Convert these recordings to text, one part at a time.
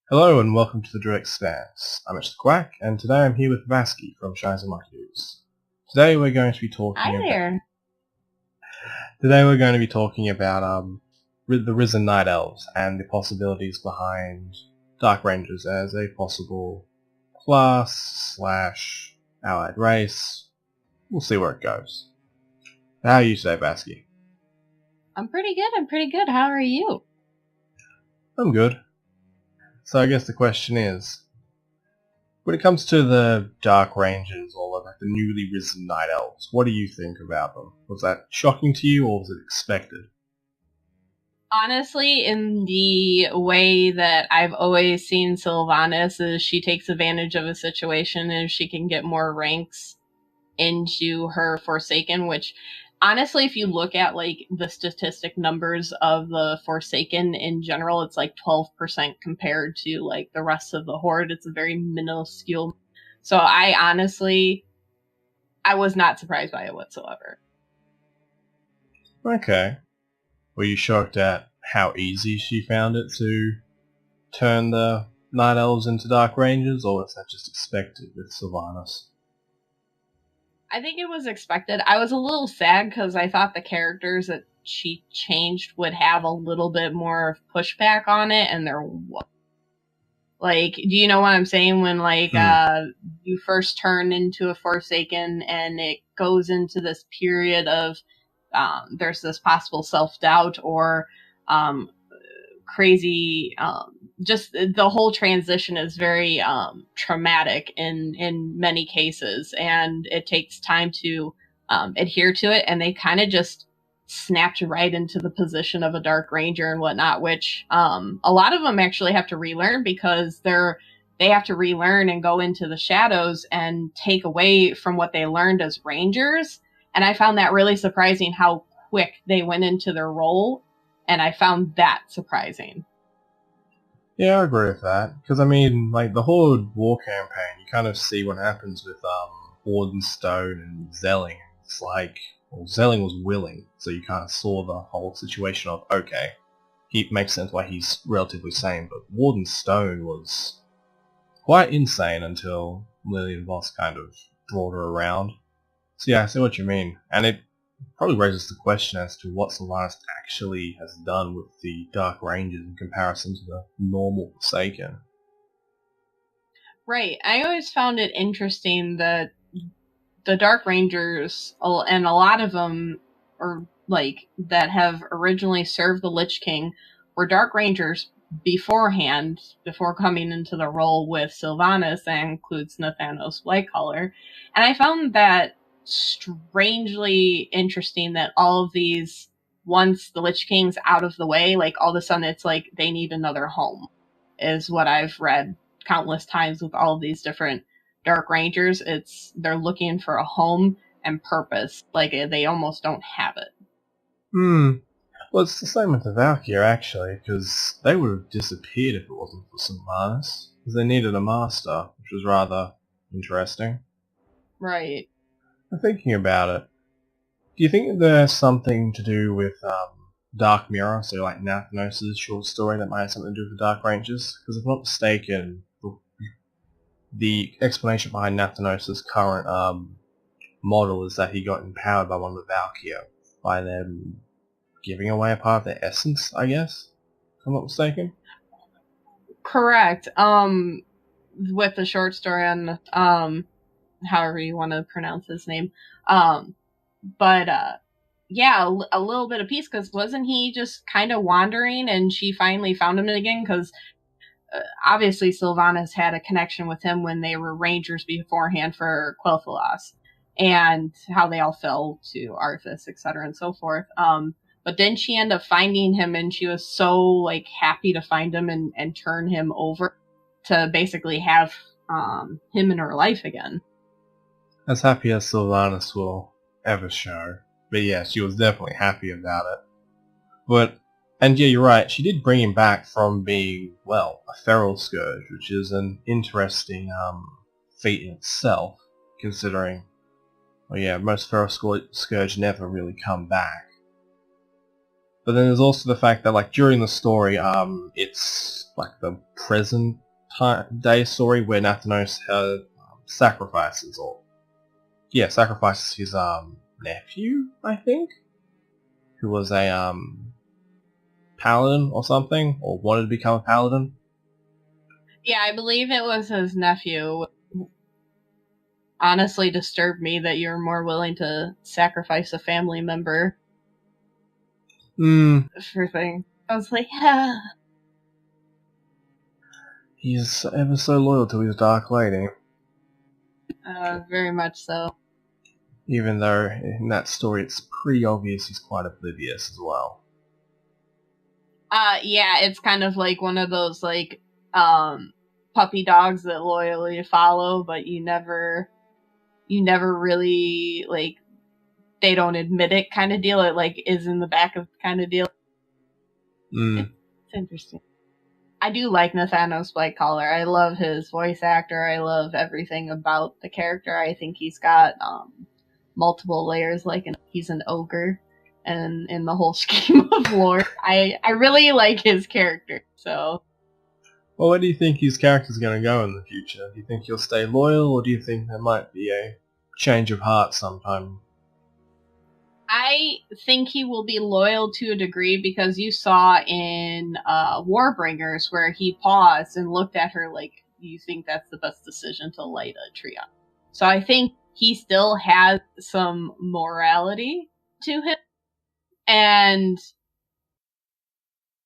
Hello and welcome to the Expanse. I'm Mr. Quack, and today I'm here with Vaski from Shinies and Lucydos. Today we're going to be Hi there. talking about the Risen Night Elves and the possibilities behind Dark Rangers as a possible class slash allied race. We'll see where it goes. How are you today, Vaski? I'm pretty good. How are you? I'm good. So I guess the question is, when it comes to the Dark Rangers or like the newly risen Night Elves, what do you think about them? Was that shocking to you or was it expected? Honestly, in the way that I've always seen Sylvanas is she takes advantage of a situation and she can get more ranks into her Forsaken, which honestly, if you look at like the statistic numbers of the Forsaken in general, it's like 12% compared to like the rest of the Horde. It's a very minuscule. So I was not surprised by it whatsoever. Okay. Were you shocked at how easy she found it to turn the Night Elves into Dark Rangers, or was that just expected with Sylvanas? I think it was expected. I was a little sad because I thought the characters that she changed would have a little bit more pushback on it, and there was. Like, do you know what I'm saying? When like you first turn into a Forsaken, and it goes into this period of there's this possible self doubt or crazy just the whole transition is very traumatic in many cases, and it takes time to adhere to it, and they kind of just snapped right into the position of a Dark Ranger and whatnot, which a lot of them actually have to relearn because they have to relearn and go into the shadows and take away from what they learned as Rangers. And I found that really surprising how quick they went into their role, and I found that surprising. Yeah, I agree with that. Because, I mean, like, the Horde war campaign, you kind of see what happens with Wardenstone and Zelling. It's like, well, Zelling was willing, so you kind of saw the whole situation of, okay, it makes sense why he's relatively sane, but Wardenstone was quite insane until Lillian Voss kind of brought her around. So yeah, I see what you mean. And it probably raises the question as to what Sylvanas actually has done with the Dark Rangers in comparison to the normal Forsaken. Right. I always found it interesting that the Dark Rangers, and a lot of them are like that have originally served the Lich King, were Dark Rangers beforehand, before coming into the role with Sylvanas. That includes Nathanos Whitecollar. And I found that strangely interesting that all of these, once the Lich King's out of the way, like all of a sudden it's like they need another home, is what I've read countless times with all of these different Dark Rangers. It's they're looking for a home and purpose. Like they almost don't have it. Well, it's the same with the Valkyrie, actually, because they would have disappeared if it wasn't for Sylvanas, because they needed a master, which was rather interesting. Right. Thinking about it, do you think there's something to do with Dark Mirror, so like Nathanos' short story that might have something to do with the Dark Rangers? Because if I'm not mistaken, the explanation behind Nathanos' current model is that he got empowered by one of the Valkyrie, by them giving away a part of their essence, I guess, if I'm not mistaken. Correct. With the short story on however you want to pronounce his name. But yeah, a little bit of peace, because wasn't he just kind of wandering and she finally found him again? Because obviously Sylvanas had a connection with him when they were Rangers beforehand for Quel'Thalas, and how they all fell to Arthas, etc., and so forth. But then she ended up finding him, and she was so like happy to find him and turn him over to basically have him in her life again. As happy as Sylvanas will ever show. But yeah, she was definitely happy about it. But, and yeah, you're right, she did bring him back from being, well, a feral scourge, which is an interesting feat in itself, considering, well yeah, most feral scourge never really come back. But then there's also the fact that, like, during the story, it's like the present day story where Nathanos had sacrifices, or sacrifices his nephew, I think, who was a paladin or something, or wanted to become a paladin. Yeah, I believe it was his nephew. Honestly disturbed me that you're more willing to sacrifice a family member for things. I was like, yeah. He's ever so loyal to his Dark Lady. Very much so. Even though in that story it's pretty obvious he's quite oblivious as well. Yeah, it's kind of like one of those, like, puppy dogs that loyally follow, but you never really, like, they don't admit it kind of deal. It, like, is in the back of kind of deal. It's interesting. I do like Nathanos Blightcaller. I love his voice actor. I love everything about the character. I think he's got multiple layers, like he's an ogre, and in the whole scheme of lore, I really like his character. So, well, where do you think his character's going to go in the future? Do you think he'll stay loyal, or do you think there might be a change of heart sometime? I think he will be loyal to a degree, because you saw in Warbringers where he paused and looked at her like, you think that's the best decision to light a tree up. So I think he still has some morality to him, and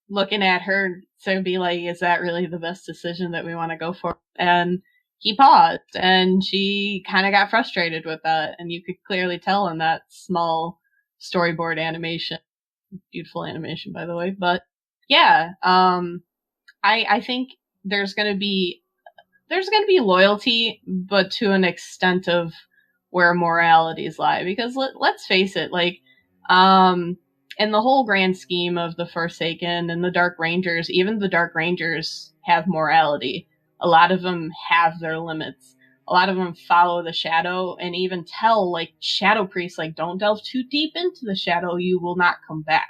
looking at her to be like, is that really the best decision that we want to go for? And he paused, and she kind of got frustrated with that, and you could clearly tell in that small storyboard animation. Beautiful animation, by the way. But yeah, I think there's gonna be loyalty, but to an extent of where moralities lie. Because let's face it, like, in the whole grand scheme of the Forsaken and the Dark Rangers, even the Dark Rangers have morality. A lot of them have their limits. A lot of them follow the shadow, and even tell, like, shadow priests, like, don't delve too deep into the shadow, you will not come back.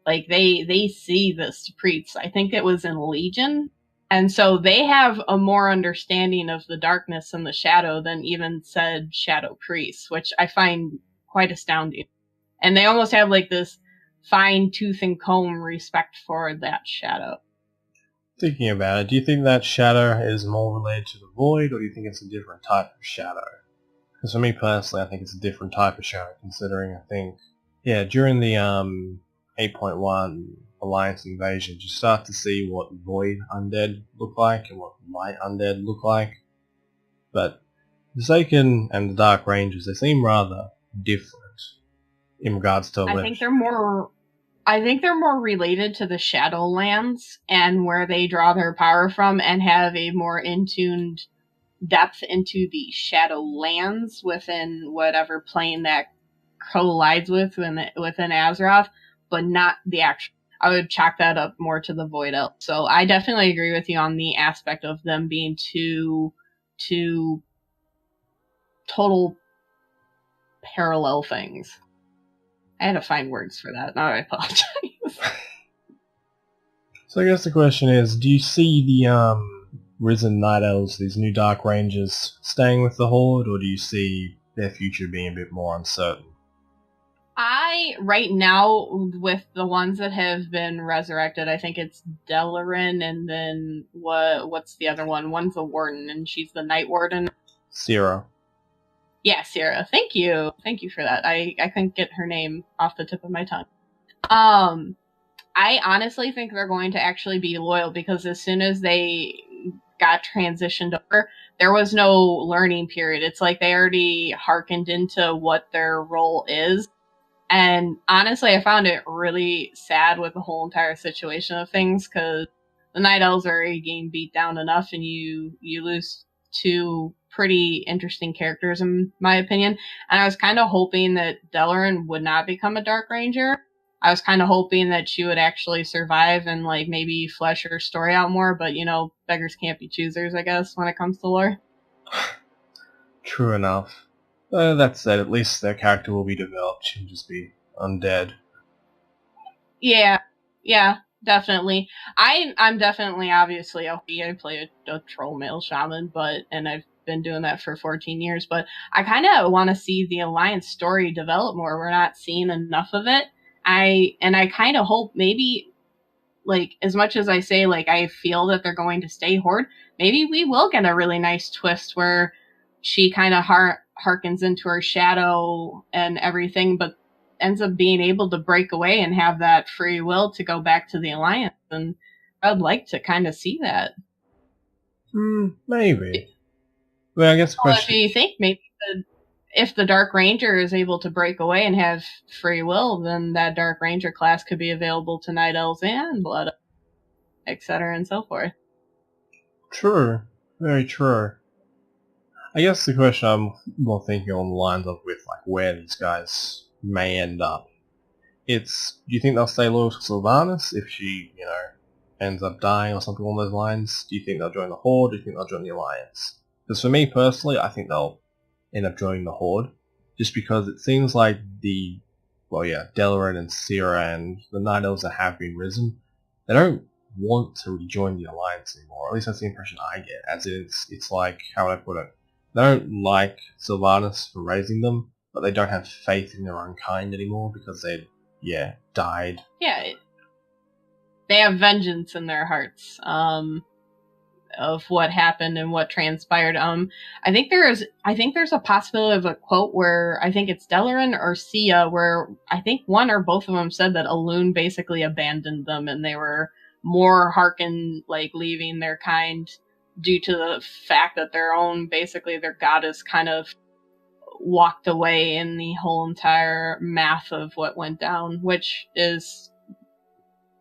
Like, they see this to priests. I think it was in Legion. And so they have a more understanding of the darkness and the shadow than even said shadow priests, which I find quite astounding. And they almost have, like, this fine tooth and comb respect for that shadow. Thinking about it, do you think that shadow is more related to the void, or do you think it's a different type of shadow? Because for me personally, I think it's a different type of shadow, considering I think, during the 8.1 Alliance invasion, you start to see what void undead look like and what light undead look like. But the Forsaken and the Dark Rangers, they seem rather different in regards to I think they're more related to the Shadowlands and where they draw their power from, and have a more in-tuned depth into the Shadowlands within whatever plane that collides within Azeroth, but not the actual. I would chalk that up more to the Void Elf. So I definitely agree with you on the aspect of them being two total parallel things. I had to find words for that. Now I apologize. So I guess the question is, do you see the Risen Night Elves, these new Dark Rangers, staying with the Horde, or do you see their future being a bit more uncertain? Right now, with the ones that have been resurrected, I think it's Delarin, and then what's the other one? One's a Warden, and she's the Night Warden. Zero. Yeah, Sarah. Thank you for that. I couldn't get her name off the tip of my tongue. I honestly think they're going to actually be loyal, because as soon as they got transitioned over, there was no learning period. It's like they already hearkened into what their role is. And honestly, I found it really sad with the whole entire situation of things, because the Night Elves are already getting beat down enough, and you lose two pretty interesting characters, in my opinion. And I was kind of hoping that Delarin would not become a Dark Ranger. I was kind of hoping that she would actually survive and, like, maybe flesh her story out more, but, you know, beggars can't be choosers, I guess, when it comes to lore. True enough. That said, at least their character will be developed. She'll just be undead. Yeah. definitely. I'm definitely obviously I play a troll male shaman, and I've been doing that for 14 years. But I kind of want to see the alliance story develop more. We're not seeing enough of it. I kind of hope maybe like as much as I say like I feel that they're going to stay horde, maybe we will get a really nice twist where she kind of harkens into her shadow and everything, but ends up being able to break away and have that free will to go back to the alliance. And I'd like to kind of see that. Maybe. Well, I guess the Well, if question. you think maybe if the Dark Ranger is able to break away and have free will, then that Dark Ranger class could be available to Night Elves and Blood, etc., and so forth. True. Very true. I guess the question I'm more thinking on the lines of with like where these guys may end up. It's, do you think they'll stay loyal to Sylvanas if she, ends up dying or something along those lines? Do you think they'll join the Horde? Do you think they'll join the Alliance? Because for me personally, I think they'll end up joining the Horde, just because it seems like Delaran and Sierra and the Night Elves that have been risen, they don't want to rejoin the Alliance anymore. At least that's the impression I get, as it's like, how would I put it? They don't like Sylvanas for raising them, but they don't have faith in their own kind anymore because they died. Yeah, they have vengeance in their hearts of what happened and what transpired. I think there's a possibility of a quote where I think it's Delaran or Sia, where I think one or both of them said that Elune basically abandoned them and they were more hearken like leaving their kind due to the fact that their goddess kind of walked away in the whole entire math of what went down, which is,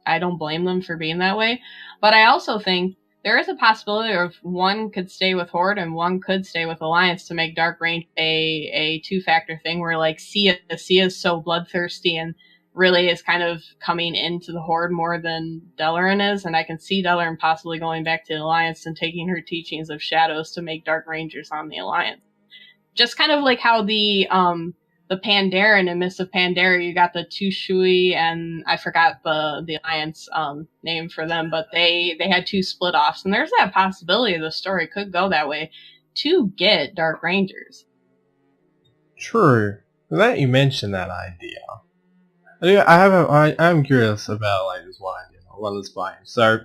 I don't blame them for being that way. But I also think there is a possibility of one could stay with Horde and one could stay with Alliance to make Dark Range a two-factor thing where like Sia is so bloodthirsty and really is kind of coming into the Horde more than Delaran is, and I can see Delaran possibly going back to the Alliance and taking her teachings of Shadows to make Dark Rangers on the Alliance. Just kind of like how the Pandaren and Mists of Pandaria, you got the Tushui and I forgot the Alliance name for them, but they had two split offs, and there's that possibility the story could go that way to get Dark Rangers. True. That you mentioned that idea. I'm curious about like this one idea. I'll run this by you. So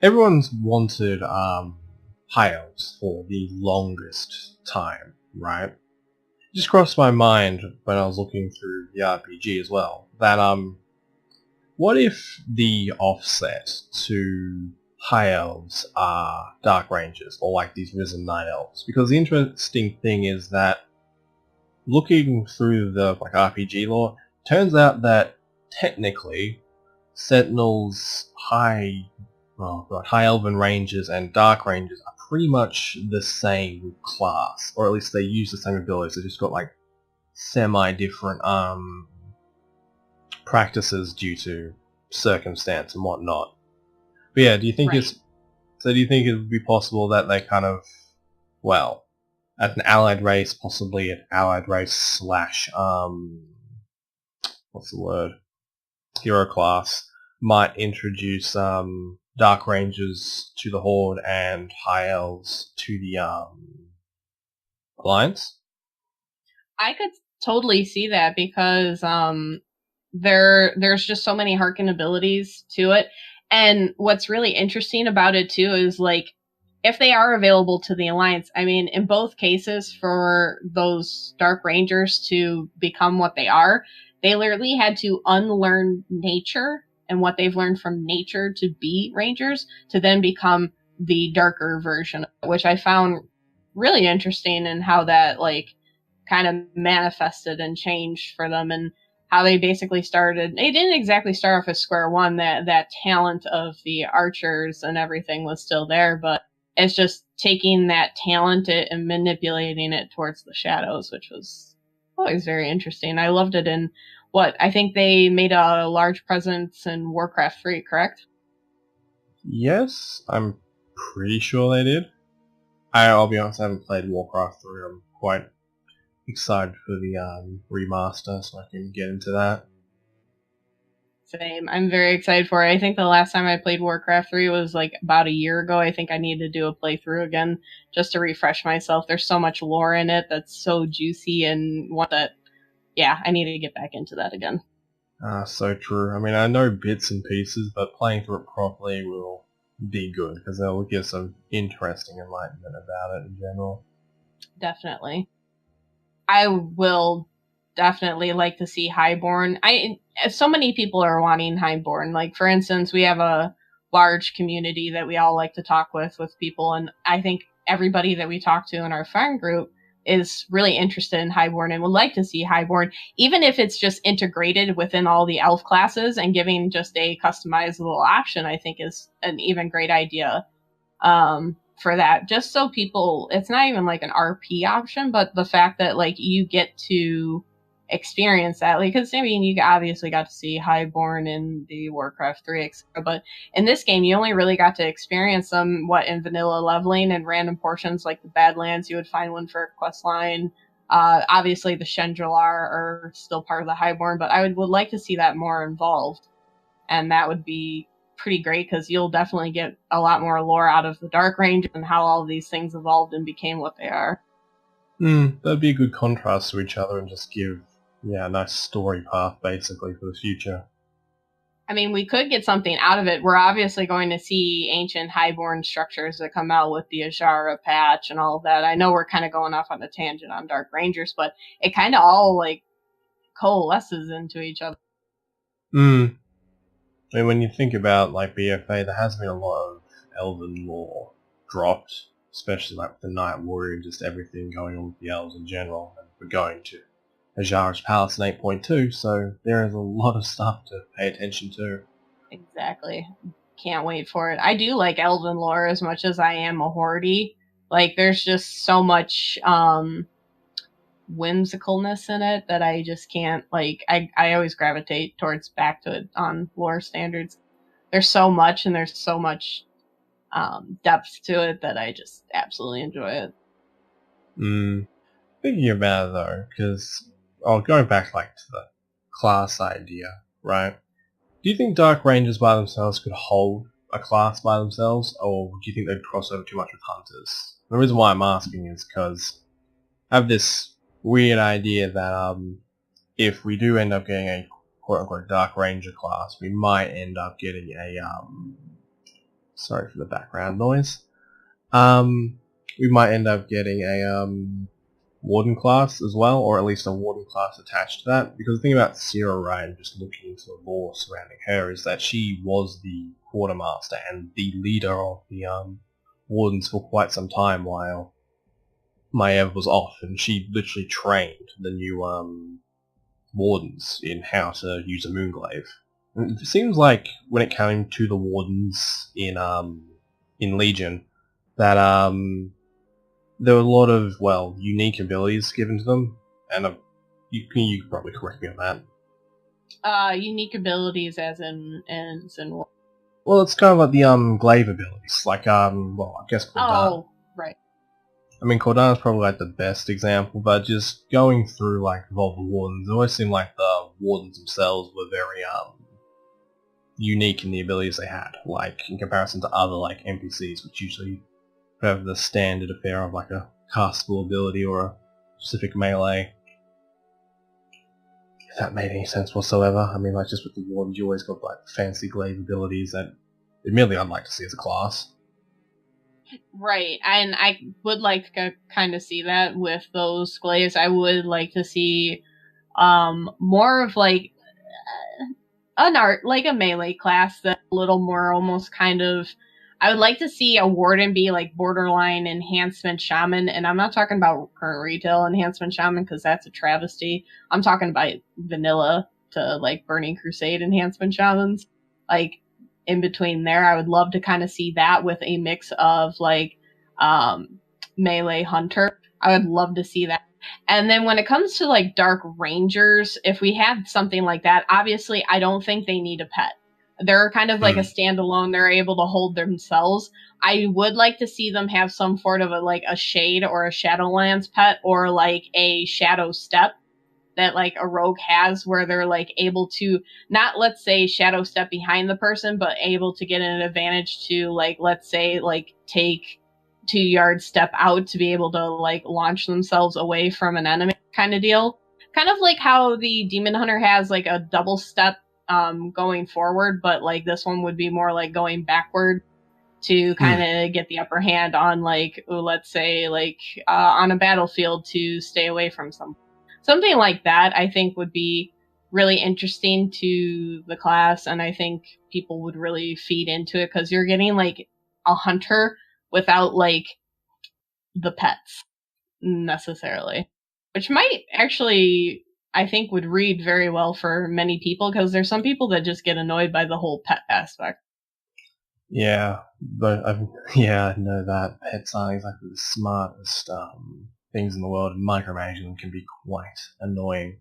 everyone's wanted high elves for the longest time, right? It just crossed my mind when I was looking through the RPG as well that what if the offset to high elves are dark rangers or like these risen night elves? Because the interesting thing is that looking through the RPG lore, turns out that technically Sentinels, high elven rangers and dark rangers are pretty much the same class, or at least they use the same abilities. They just got like semi-different practices due to circumstance and whatnot. But yeah, do you think Right. do you think it would be possible that they kind of, at an allied race, possibly an allied race slash what's the word? Hero class might introduce Dark Rangers to the Horde and High Elves to the Alliance? I could totally see that because there's just so many Harken abilities to it. And what's really interesting about it too is like if they are available to the Alliance, I mean, in both cases for those Dark Rangers to become what they are, they literally had to unlearn nature and what they've learned from nature to be Rangers to then become the darker version, which I found really interesting in how that like kind of manifested and changed for them and how they basically started. They didn't exactly start off as square one. That talent of the archers and everything was still there, but it's just taking that talent and manipulating it towards the shadows, which was always very interesting. I loved it in what I think they made a large presence in Warcraft 3, correct? Yes, I'm pretty sure they did. I'll be honest, I haven't played Warcraft 3. I'm quite excited for the remaster, so I can get into that. Same. I'm very excited for it. I think the last time I played Warcraft 3 was like about a year ago. I think I need to do a playthrough again just to refresh myself. There's so much lore in it that's so juicy and what that, yeah, I need to get back into that again. So true. I mean, I know bits and pieces, but playing through it properly will be good, because they'll give some interesting enlightenment about it in general. Definitely. I will definitely like to see Highborn. So many people are wanting Highborn. Like, for instance, we have a large community that we all like to talk with people, and I think everybody that we talk to in our friend group is really interested in Highborn and would like to see Highborn, even if it's just integrated within all the elf classes and giving just a customizable option. I think is an even great idea. For that, just so people, it's not even like an RP option, but the fact that like you get to experience that, like, because I mean, you obviously got to see Highborn in the Warcraft 3, etc., but in this game, you only really got to experience them in vanilla leveling and random portions like the Badlands. You would find one for a quest line. Obviously, the Chandrilar are still part of the Highborn, but I would like to see that more involved, and that would be pretty great because you'll definitely get a lot more lore out of the Dark Range and how all of these things evolved and became what they are. That'd be a good contrast to each other and just give, a nice story path basically for the future. I mean, we could get something out of it. We're obviously going to see ancient Highborn structures that come out with the Ajara patch and all of that. I know we're kind of going off on a tangent on Dark Rangers, but it kind of all like coalesces into each other. I mean, when you think about like BFA, there has been a lot of elven lore dropped, especially like the Night Warrior and just everything going on with the elves in general. And we're going to Ajara's Palace in 8.2, so there is a lot of stuff to pay attention to. Exactly. Can't wait for it. I do like elven lore as much as I am a Horde. Like, there's just so much whimsicalness in it that I just can't, like, I always gravitate towards back to it on lore standards. There's so much and there's so much depth to it that I just absolutely enjoy it. Thinking about it though, because going back like to the class idea, right? Do you think Dark Rangers by themselves could hold a class by themselves, or do you think they'd cross over too much with Hunters? The reason why I'm asking is because I have this weird idea that if we do end up getting a quote-unquote Dark Ranger class, we might end up getting a sorry for the background noise. We might end up getting a Warden class as well, or at least a Warden class attached to that, because the thing about Cira, right, and just looking into the lore surrounding her, is that she was the Quartermaster and the leader of the Wardens for quite some time while Maiev was off, and she literally trained the new Wardens in how to use a Moonglaive. And it seems like when it came to the Wardens in Legion, that there were a lot of, unique abilities given to them, and you could probably correct me on that. Unique abilities as in well, it's kind of like the glaive abilities, like I guess Cordan. Oh, right. I mean, Cordan's probably like the best example, but just going through like Evolve the Wardens, it always seemed like the Wardens themselves were very unique in the abilities they had, like in comparison to other like NPCs, which usually have the standard affair of like a castable ability or a specific melee. If that made any sense whatsoever. I mean, like just with the Wardens, you always got like fancy glaive abilities that admittedly I'd like to see as a class. Right, and I would like to kind of see that with those glaives. I would like to see more of like a melee class that's a little more almost kind of. I would like to see a Warden be like borderline enhancement shaman, and I'm not talking about current retail enhancement shaman because that's a travesty. I'm talking about vanilla to like Burning Crusade enhancement shamans. Like in between there, I would love to kind of see that with a mix of like melee hunter. I would love to see that. And then when it comes to like Dark Rangers, if we had something like that, obviously I don't think they need a pet. They're kind of like a standalone. They're able to hold themselves. I would like to see them have some sort of a Shade or a Shadowlands pet or like a Shadow Step that like a rogue has where they're like able to not, let's say, shadow step behind the person, but able to get an advantage to like, let's say, like take 2 yard step out to be able to like launch themselves away from an enemy kind of deal. Kind of like how the Demon Hunter has like a double step going forward, but like this one would be more like going backward to kind of get the upper hand on like, let's say, like on a battlefield to stay away from something like that. I think would be really interesting to the class, and I think people would really feed into it because you're getting like a hunter without like the pets necessarily, which might actually, I think, would read very well for many people because there's some people that just get annoyed by the whole pet aspect. Yeah, but I know that pets aren't exactly the smartest things in the world, and micromanaging them can be quite annoying.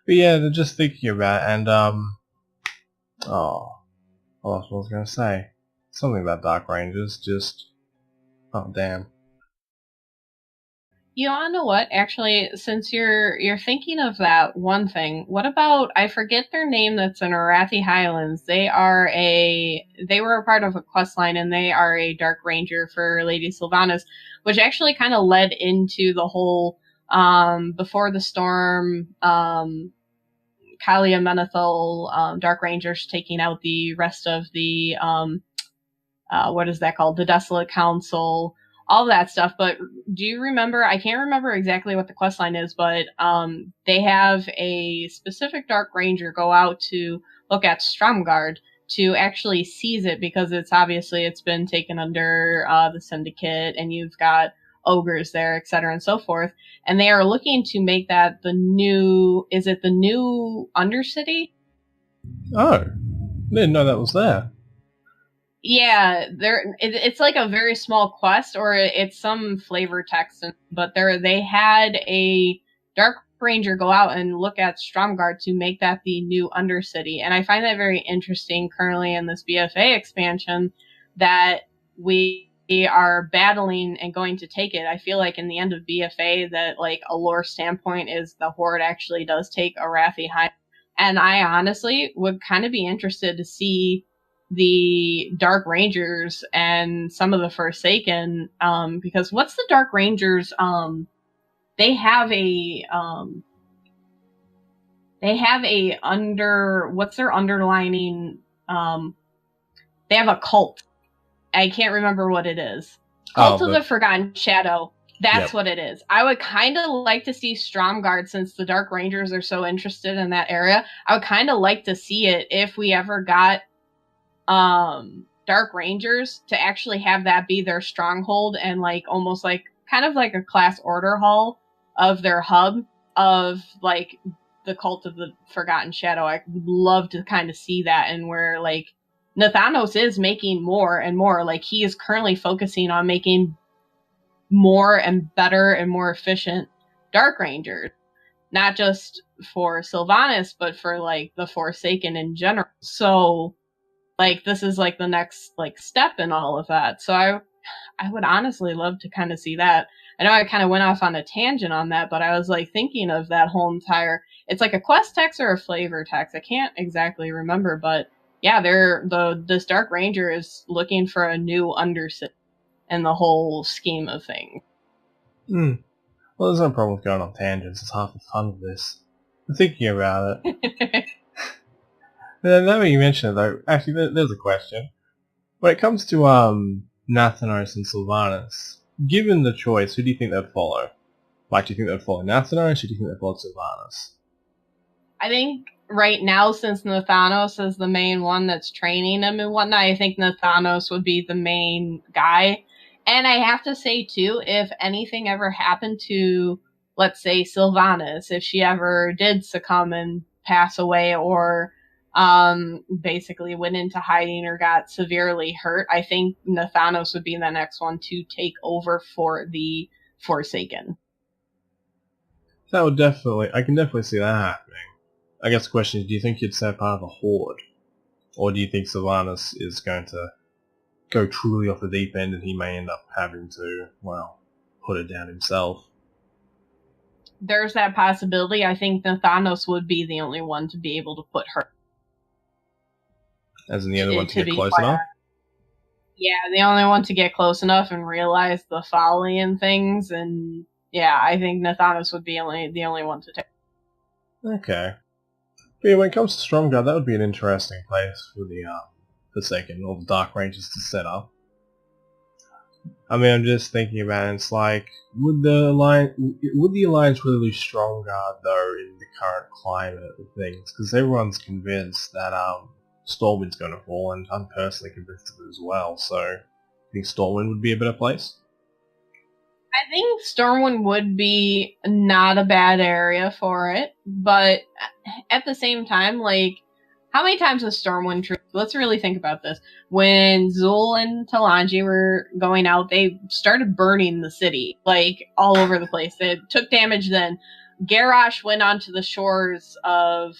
But yeah, just thinking about it, and oh, what was I going to say? Something about Dark Rangers, just, oh damn. You wanna know what? Actually, since you're thinking of that one thing, what about, I forget their name that's in Arathi Highlands. They were a part of a quest line, and they are a Dark Ranger for Lady Sylvanas, which actually kind of led into the whole Before the Storm, Kalia Menethil Dark Rangers taking out the rest of the what is that called? The Desolate Council, all that stuff. But do you remember? I can't remember exactly what the quest line is, but they have a specific Dark Ranger go out to look at Stromgard to actually seize it because it's been taken under the Syndicate, and you've got ogres there, etc., and so forth. And they are looking to make that the new Undercity? Oh, didn't know that was there. Yeah, it's like a very small quest, or it's some flavor text, but they had a Dark Ranger go out and look at Stromgard to make that the new Undercity, and I find that very interesting currently in this BFA expansion that we are battling and going to take it. I feel like in the end of BFA that like a lore standpoint is the Horde actually does take Arathi High, and I honestly would kind of be interested to see the Dark Rangers and some of the Forsaken, because what's the Dark Rangers? They have what's their underlining? They have a cult. I can't remember what it is. Cult of the Forgotten Shadow. That's what it is. I would kind of like to see Stromgard, since the Dark Rangers are so interested in that area. I would kind of like to see it if we ever got Dark Rangers to actually have that be their stronghold, and like almost like kind of like a class order hall of their hub of like the Cult of the Forgotten Shadow. I would love to kind of see that, and where like Nathanos is making more and more, like he is currently focusing on making more and better and more efficient Dark Rangers, not just for Sylvanas, but for like the Forsaken in general. So like this is like the next like step in all of that. So I would honestly love to kind of see that. I know I kind of went off on a tangent on that, but I was like thinking of that whole entire, it's like a quest text or a flavor text. I can't exactly remember, but yeah, this Dark Ranger is looking for a new Undercity in the whole scheme of things. Well, there's no problem with going on tangents. It's half the fun of this. I'm thinking about it. Now that you mention it, though, actually, there's a question. When it comes to Nathanos and Sylvanas, given the choice, who do you think they'd follow? Like, do you think they'd follow Nathanos, or do you think they'd follow Sylvanas? I think right now, since Nathanos is the main one that's training him and whatnot, I think Nathanos would be the main guy. And I have to say, too, if anything ever happened to, let's say, Sylvanas, if she ever did succumb and pass away, or basically went into hiding or got severely hurt, I think Nathanos would be the next one to take over for the Forsaken. That would definitely, I can definitely see that happening. I guess the question is, do you think you'd set part of a horde? Or do you think Sylvanas is going to go truly off the deep end and he may end up having to, well, put it down himself? there's that possibility. I think Nathanos would be the only one to be able to put her. As in the only one to get close quite enough? Yeah, the only one to get close enough and realize the folly in things, and yeah, I think Nathanos would be the only one to take. Okay. But yeah, when it comes to Stromgarde, that would be an interesting place for the Forsaken or the Dark Rangers to set up. I mean, I'm just thinking about it, it's like, would the Alliance really lose Stromgarde though in the current climate of things? Because everyone's convinced that Stormwind's going to fall, and I'm personally convinced of it as well, so I think Stormwind would be a better place. I think Stormwind would be not a bad area for it, but at the same time, like, how many times has Stormwind true? Let's really think about this. When Zul and Talanji were going out, they started burning the city, like, all over the place. It took damage then. Garrosh went onto the shores of,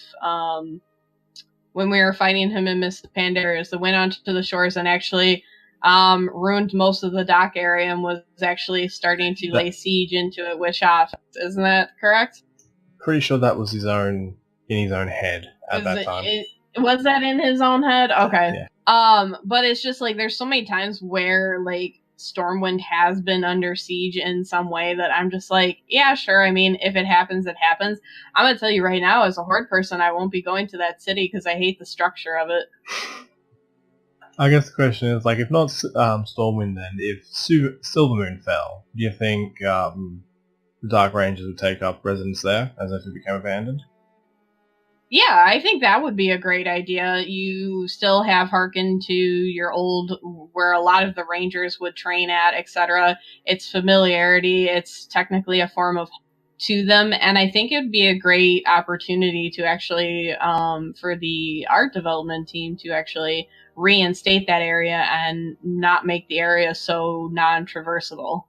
when we were fighting him in Miss Pandaria, went onto the shores and actually ruined most of the dock area and was actually starting to lay siege into it with shots. Isn't that correct? Pretty sure that was in his own head at that time. Was that in his own head? Okay. Yeah. But it's just like there's so many times where like Stormwind has been under siege in some way that I'm just like, yeah, sure. I mean, if it happens, it happens. I'm gonna tell you right now, as a Horde person, I won't be going to that city because I hate the structure of it. I guess the question is, like, if not Stormwind, then if Silvermoon fell, do you think the Dark Rangers would take up residence there as if it became abandoned? Yeah, I think that would be a great idea. You still have hearkened to your old, where a lot of the Rangers would train at, etc. It's familiarity. It's technically a form of to them, and I think it would be a great opportunity to actually, for the art development team to actually reinstate that area and not make the area so non-traversable.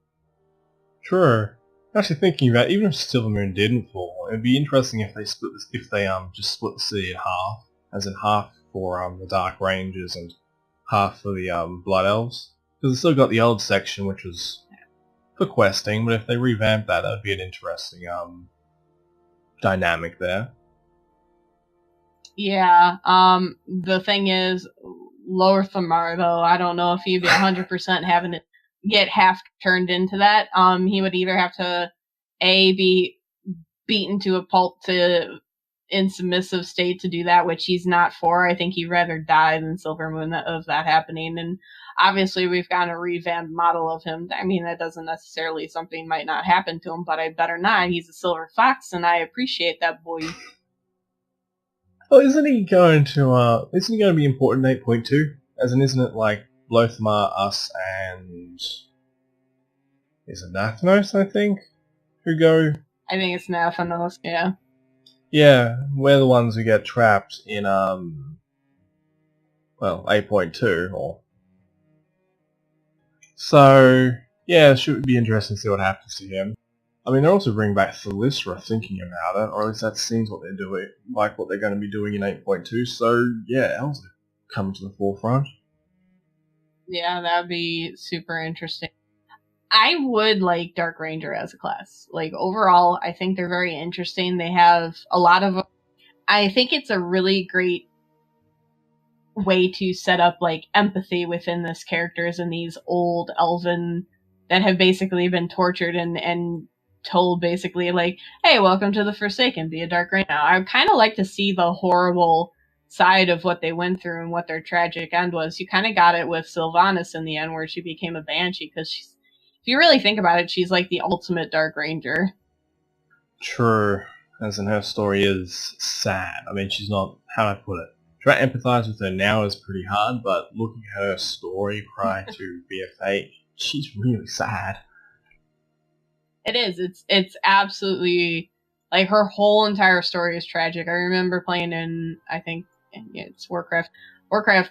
Sure. Actually, thinking about it, even if Silvermoon didn't fall, it'd be interesting if they just split the city in half, as in half for the Dark Rangers and half for the Blood Elves, because it's still got the old section which was for questing, but if they revamp that, that would be an interesting dynamic there. Yeah. The thing is, Lorthamar, though, I don't know if he'd be 100% having it get half turned into that. He would either have to be beaten to a pulp in submissive state to do that, which he's not for. I think he'd rather die than Silvermoon of that happening. And obviously we've got a revamped model of him. I mean, that doesn't necessarily, something might not happen to him, but I better not. He's a silver fox, and I appreciate that boy. Well, isn't he going to be important in 8.2? As in, isn't it like Lothar, us, and is it Nathanos, I think, who go? I think it's Nathanos, yeah. Yeah, we're the ones who get trapped in 8.2 or so. Yeah, it should be interesting to see what happens to him. I mean, they're also bringing back Thalysra, thinking about it, or at least that seems what they're doing, like what they're going to be doing in 8.2. So yeah, elves are coming to the forefront. Yeah, that would be super interesting. I would like Dark Ranger as a class. Like, overall, I think they're very interesting. They have a lot of... I think it's a really great way to set up, like, empathy within this characters and these old elven that have basically been tortured and told basically, like, hey, welcome to the Forsaken, be a Dark Ranger. Now, I kind of like to see the horrible side of what they went through and what their tragic end was. You kind of got it with Sylvanas in the end, where she became a Banshee, because she's, if you really think about it, she's like the ultimate Dark Ranger. True, as in her story is sad. I mean, she's not, how do I put it? Try to empathize with her now is pretty hard, but looking at her story prior to BF8, she's really sad. It is. It's absolutely, like, her whole entire story is tragic. I remember playing in, I think it's Warcraft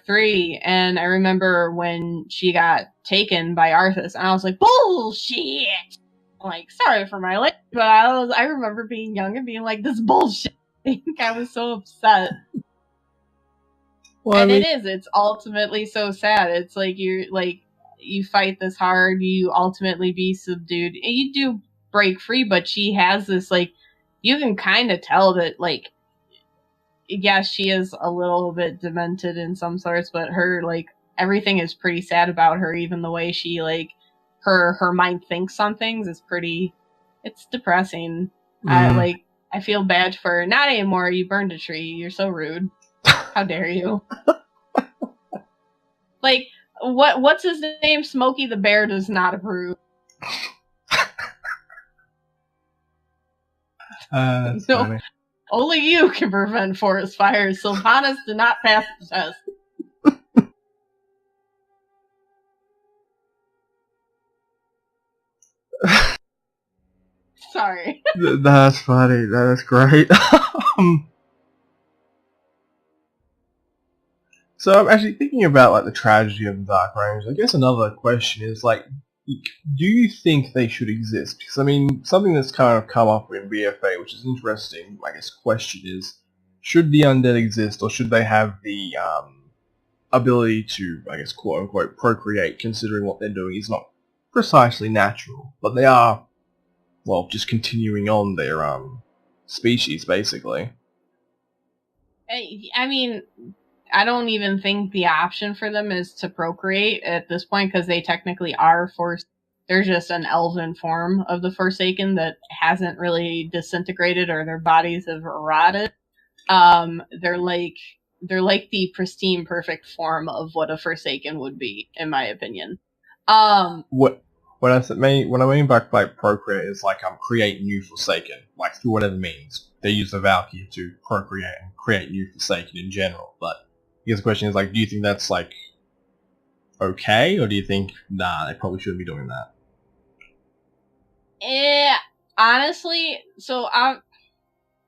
3, and I remember when she got taken by Arthas, and I was like, bullshit! Like, sorry for my language, but I remember being young and being like, this bullshit. I was so upset. Well, and I mean, it's ultimately so sad. It's like you fight this hard, you ultimately be subdued. And you do break free, but she has this, like, you can kind of tell that, like, yes, she is a little bit demented in some sorts, but her, like, everything is pretty sad about her, even the way she, like, her mind thinks on things is pretty, it's depressing. I feel bad for her. Not anymore, you burned a tree, you're so rude. How dare you? Like, what's his name? Smokey the Bear does not approve. That's funny. Only you can prevent forest fires. Sylvanas did not pass the test. Sorry. That's funny. That's great. So I'm actually thinking about like the tragedy of the Dark Rangers. I guess another question is like, do you think they should exist? Because I mean, something that's kind of come up in BFA, which is interesting, I guess, question is, should the undead exist, or should they have the ability to, I guess, quote unquote, procreate? Considering what they're doing is not precisely natural, but they are, well, just continuing on their species basically. I mean, I don't even think the option for them is to procreate at this point, because they technically are forced. They're just an elven form of the Forsaken that hasn't really disintegrated, or their bodies have rotted. They're like the pristine, perfect form of what a Forsaken would be, in my opinion. What I mean by like procreate is like create new Forsaken, like through whatever means. They use the Valkyrie to procreate and create new Forsaken in general, but I guess the question is like, do you think that's like okay, or do you think nah, they probably shouldn't be doing that? Honestly, so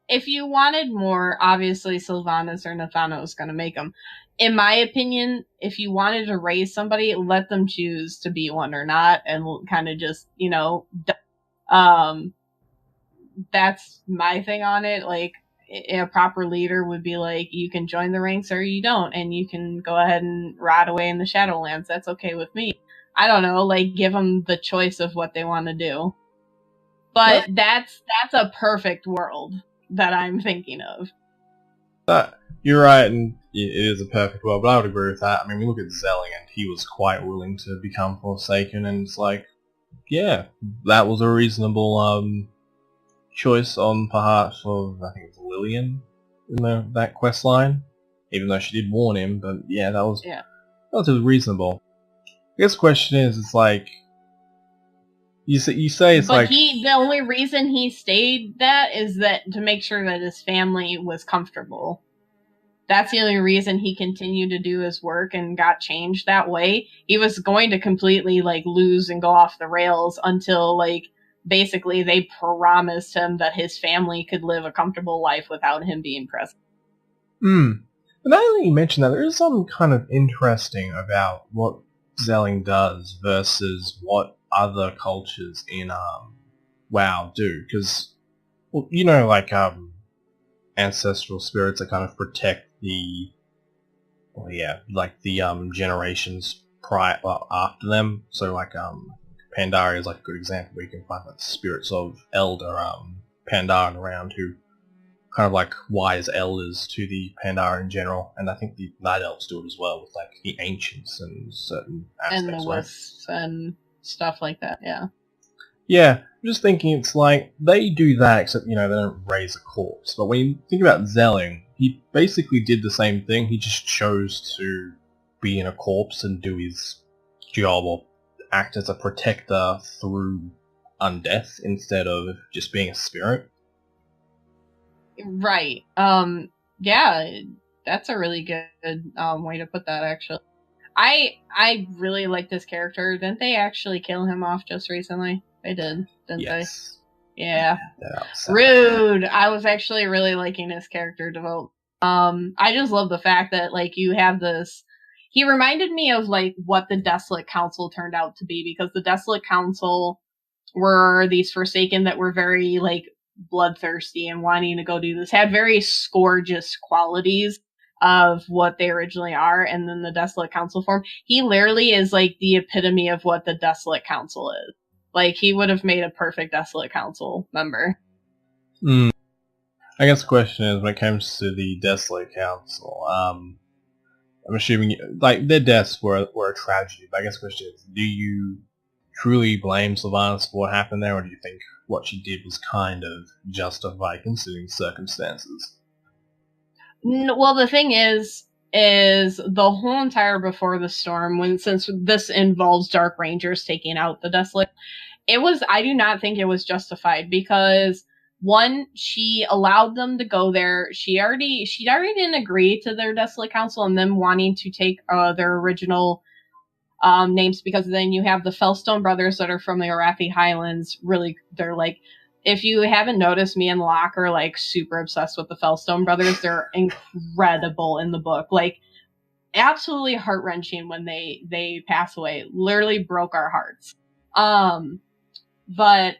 if you wanted more, obviously Sylvanas or Nathano is going to make them. In my opinion, if you wanted to raise somebody, let them choose to be one or not, and kind of just, that's my thing on it. Like, a proper leader would be like, you can join the ranks or you don't, and you can go ahead and rot away in the Shadowlands. That's okay with me. I don't know, like, give them the choice of what they want to do. But that's a perfect world that I'm thinking of. You're right, and it is a perfect world, but I would agree with that. I mean, we look at Zelling, and he was quite willing to become Forsaken, and it's like, yeah, that was a reasonable choice on behalf of, I think it was Lillian in that quest line, even though she did warn him, but yeah, that was relatively reasonable. I guess the question is, it's like, you say it's but like... the only reason he stayed that is that to make sure that his family was comfortable. That's the only reason he continued to do his work and got changed that way. He was going to completely, like, lose and go off the rails until, like, basically they promised him that his family could live a comfortable life without him being present. But now that you mention that, there is something kind of interesting about what Zelling does versus what other cultures in WoW do, because, well, you know, like ancestral spirits that kind of protect the, generations after them. So like Pandaria is like a good example where you can find like spirits of elder Pandaren around who kind of like wise elders to the Pandaren in general, and I think the Night Elves do it as well with like the Ancients and certain aspects, and the Wisps and stuff like that. Yeah, I'm just thinking it's like they do that, except they don't raise a corpse. But when you think about Zelling, he basically did the same thing. He just chose to be in a corpse and do his job, or act as a protector through undeath instead of just being a spirit. Right. Yeah, that's a really good way to put that, actually. I really like this character. Didn't they actually kill him off just recently? They did, didn't they? Yeah. Rude. I was actually really liking his character development. I just love the fact that, like, you have this... He reminded me of, like, what the Desolate Council turned out to be, because the Desolate Council were these Forsaken that were very, like, bloodthirsty and wanting to go do this, had very scourgeous qualities of what they originally are, and then the Desolate Council form. He literally is like the epitome of what the Desolate Council is. Like, he would have made a perfect Desolate Council member. I guess the question is, when it comes to the Desolate Council, I'm assuming, like, their deaths were a tragedy, but I guess the question is, do you truly blame Sylvanas for what happened there, or do you think what she did was kind of justified considering circumstances? Well, the thing is the whole entire Before the Storm, since this involves Dark Rangers taking out the Desolate, I do not think it was justified, because one, she allowed them to go there. She already didn't agree to their Desolate Council and them wanting to take their original names, because then you have the Fellstone brothers that are from the Arathi Highlands. Really, they're like, if you haven't noticed, me and Locke are like super obsessed with the Fellstone brothers. They're incredible in the book. Like, absolutely heart-wrenching when they pass away. Literally broke our hearts. But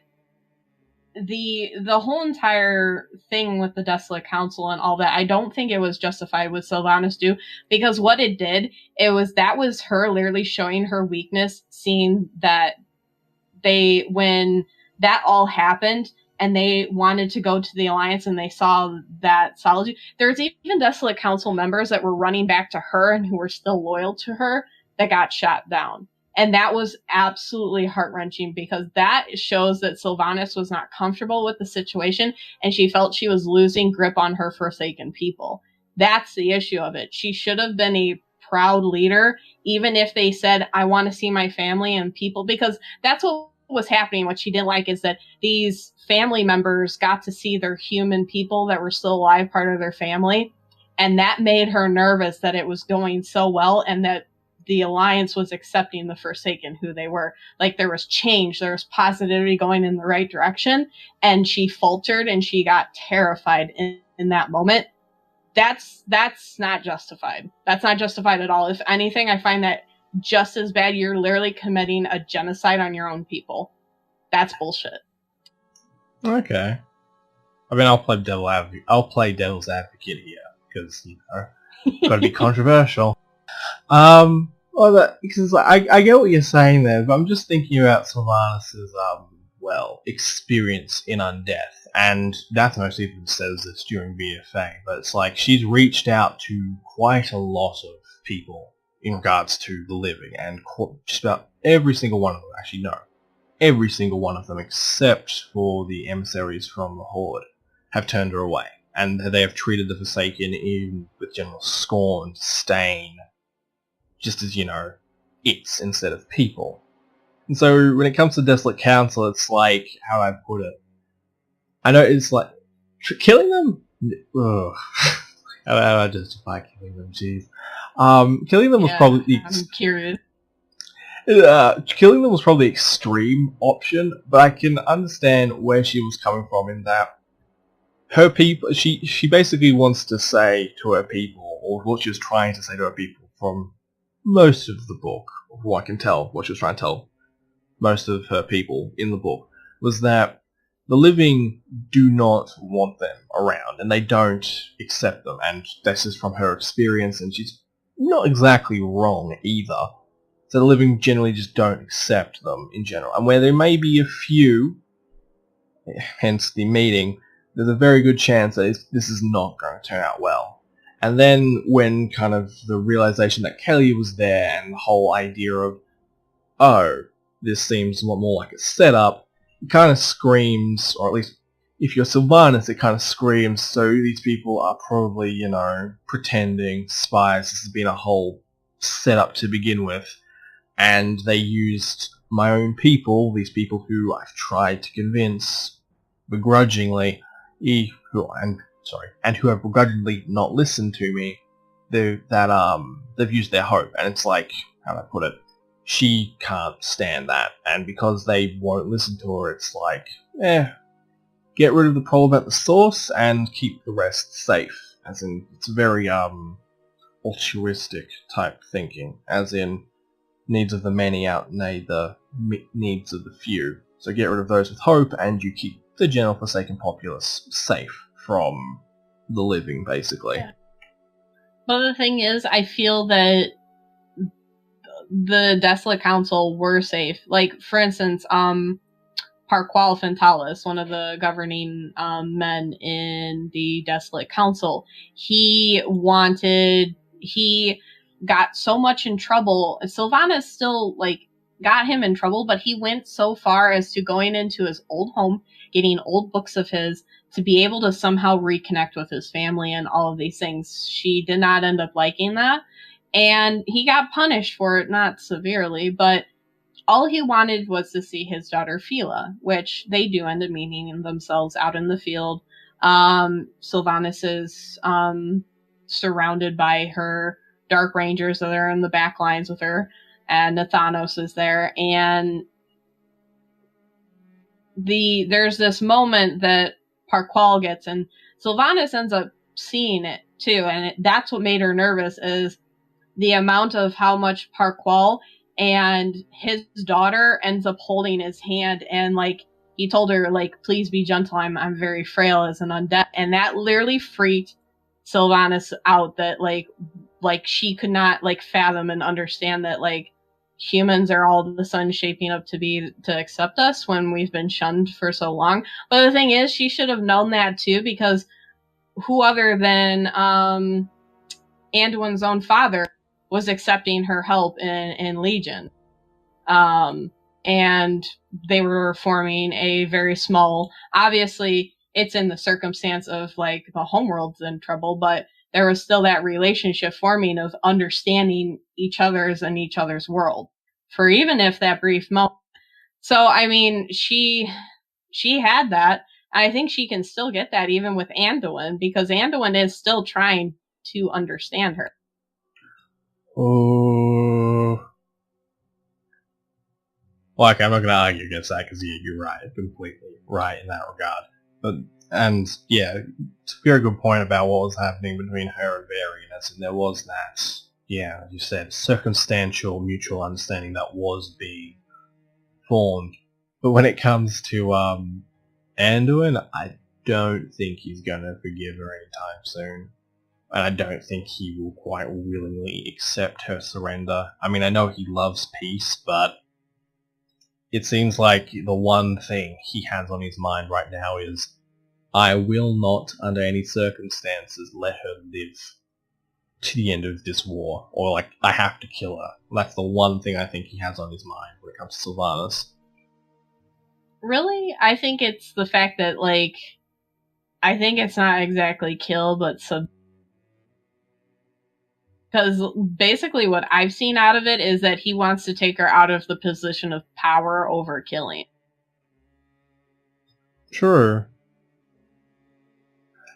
the whole entire thing with the Desolate Council and all that, I don't think it was justified with Sylvanas do, because what it did, that was her literally showing her weakness, seeing that when that all happened and they wanted to go to the Alliance and they saw that solitude, there was even Desolate Council members that were running back to her and who were still loyal to her that got shot down. And that was absolutely heart-wrenching, because that shows that Sylvanas was not comfortable with the situation and she felt she was losing grip on her Forsaken people. That's the issue of it. She should have been a proud leader, even if they said, I want to see my family and people, because that's what was happening. What she didn't like is that these family members got to see their human people that were still alive, part of their family. And that made her nervous that it was going so well and that the Alliance was accepting the Forsaken who they were. Like, there was change, there was positivity going in the right direction, and she faltered and she got terrified in that moment. That's not justified. That's not justified at all. If anything, I find that just as bad. You're literally committing a genocide on your own people. That's bullshit. Okay. I mean, I'll play devil's advocate here, because, gotta be controversial. Because I get what you're saying there, but I'm just thinking about Sylvanas' experience in Undeath, and Dathomos even says this during VFA, but it's like she's reached out to quite a lot of people in regards to the living, and just about every single one of them, actually no, every single one of them except for the emissaries from the Horde have turned her away, and they have treated the Forsaken with general scorn, disdain, just as, it's instead of people. And so when it comes to Desolate Council, it's like, how I put it, I know it's like, killing them? Ugh. How do I justify killing them? Jeez. Killing them was probably... I'm curious. Killing them was probably the extreme option, but I can understand where she was coming from in that her people, she basically wants to say to her people, or what she was trying to say to her people from most of the book, from what I can tell, what she was trying to tell most of her people in the book, was that the living do not want them around, and they don't accept them, and this is from her experience, and she's not exactly wrong either. So the living generally just don't accept them in general, and where there may be a few, hence the meeting, there's a very good chance that this is not going to turn out well. And then when kind of the realization that Kelly was there and the whole idea of, oh, this seems a lot more like a setup, it kind of screams, or at least if you're Sylvanas, it kind of screams, so these people are probably, pretending spies. This has been a whole setup to begin with, and they used my own people, these people who I've tried to convince begrudgingly, and who have begrudgingly not listened to me, they've used their hope, and it's like, how do I put it, she can't stand that, and because they won't listen to her, it's like, get rid of the problem at the source and keep the rest safe, as in, it's very altruistic type thinking, as in, needs of the many outweigh the needs of the few, so get rid of those with hope, and you keep the general Forsaken populace safe from the living, basically. Yeah. But the thing is, I feel that the Desolate Council were safe. Like, for instance, Parqual Fentalis, one of the governing men in the Desolate Council, he got so much in trouble. Sylvanas still, like, got him in trouble, but he went so far as to going into his old home, getting old books of his, to be able to somehow reconnect with his family and all of these things. She did not end up liking that, and he got punished for it, not severely, but all he wanted was to see his daughter Fila, which they do end up meeting themselves out in the field. Sylvanas is surrounded by her Dark Rangers that are in the back lines with her, and Nathanos is there, and there's this moment that Parqual gets, and Sylvanas ends up seeing it too, and that's what made her nervous, is the amount of how much Parqual and his daughter ends up holding his hand, and like he told her, like, please be gentle, I'm very frail as an undead, and that literally freaked Sylvanas out, that like she could not like fathom and understand that like humans are all of a sudden shaping up to accept us when we've been shunned for so long. But the thing is, she should have known that too, because who other than Anduin's own father was accepting her help in Legion. And they were forming a very small, obviously it's in the circumstance of like the homeworld's in trouble, but there was still that relationship forming of understanding each other's world, for even if that brief moment. So, I mean, she had that. I think she can still get that even with Anduin, because Anduin is still trying to understand her. Oh. Well, okay, I'm not going to argue against that, because you're right, completely right in that regard. And yeah, it's a very good point about what was happening between her and Varian, and there was that, yeah, as you said, circumstantial mutual understanding that was being formed. But when it comes to Anduin, I don't think he's going to forgive her anytime soon. And I don't think he will quite willingly accept her surrender. I mean, I know he loves peace, but it seems like the one thing he has on his mind right now is, I will not, under any circumstances, let her live to the end of this war. Or, like, I have to kill her. That's the one thing I think he has on his mind when it comes to Sylvanas. Really? I think it's the fact that, like, I think it's not exactly kill, but because basically what I've seen out of it is that he wants to take her out of the position of power over killing. True.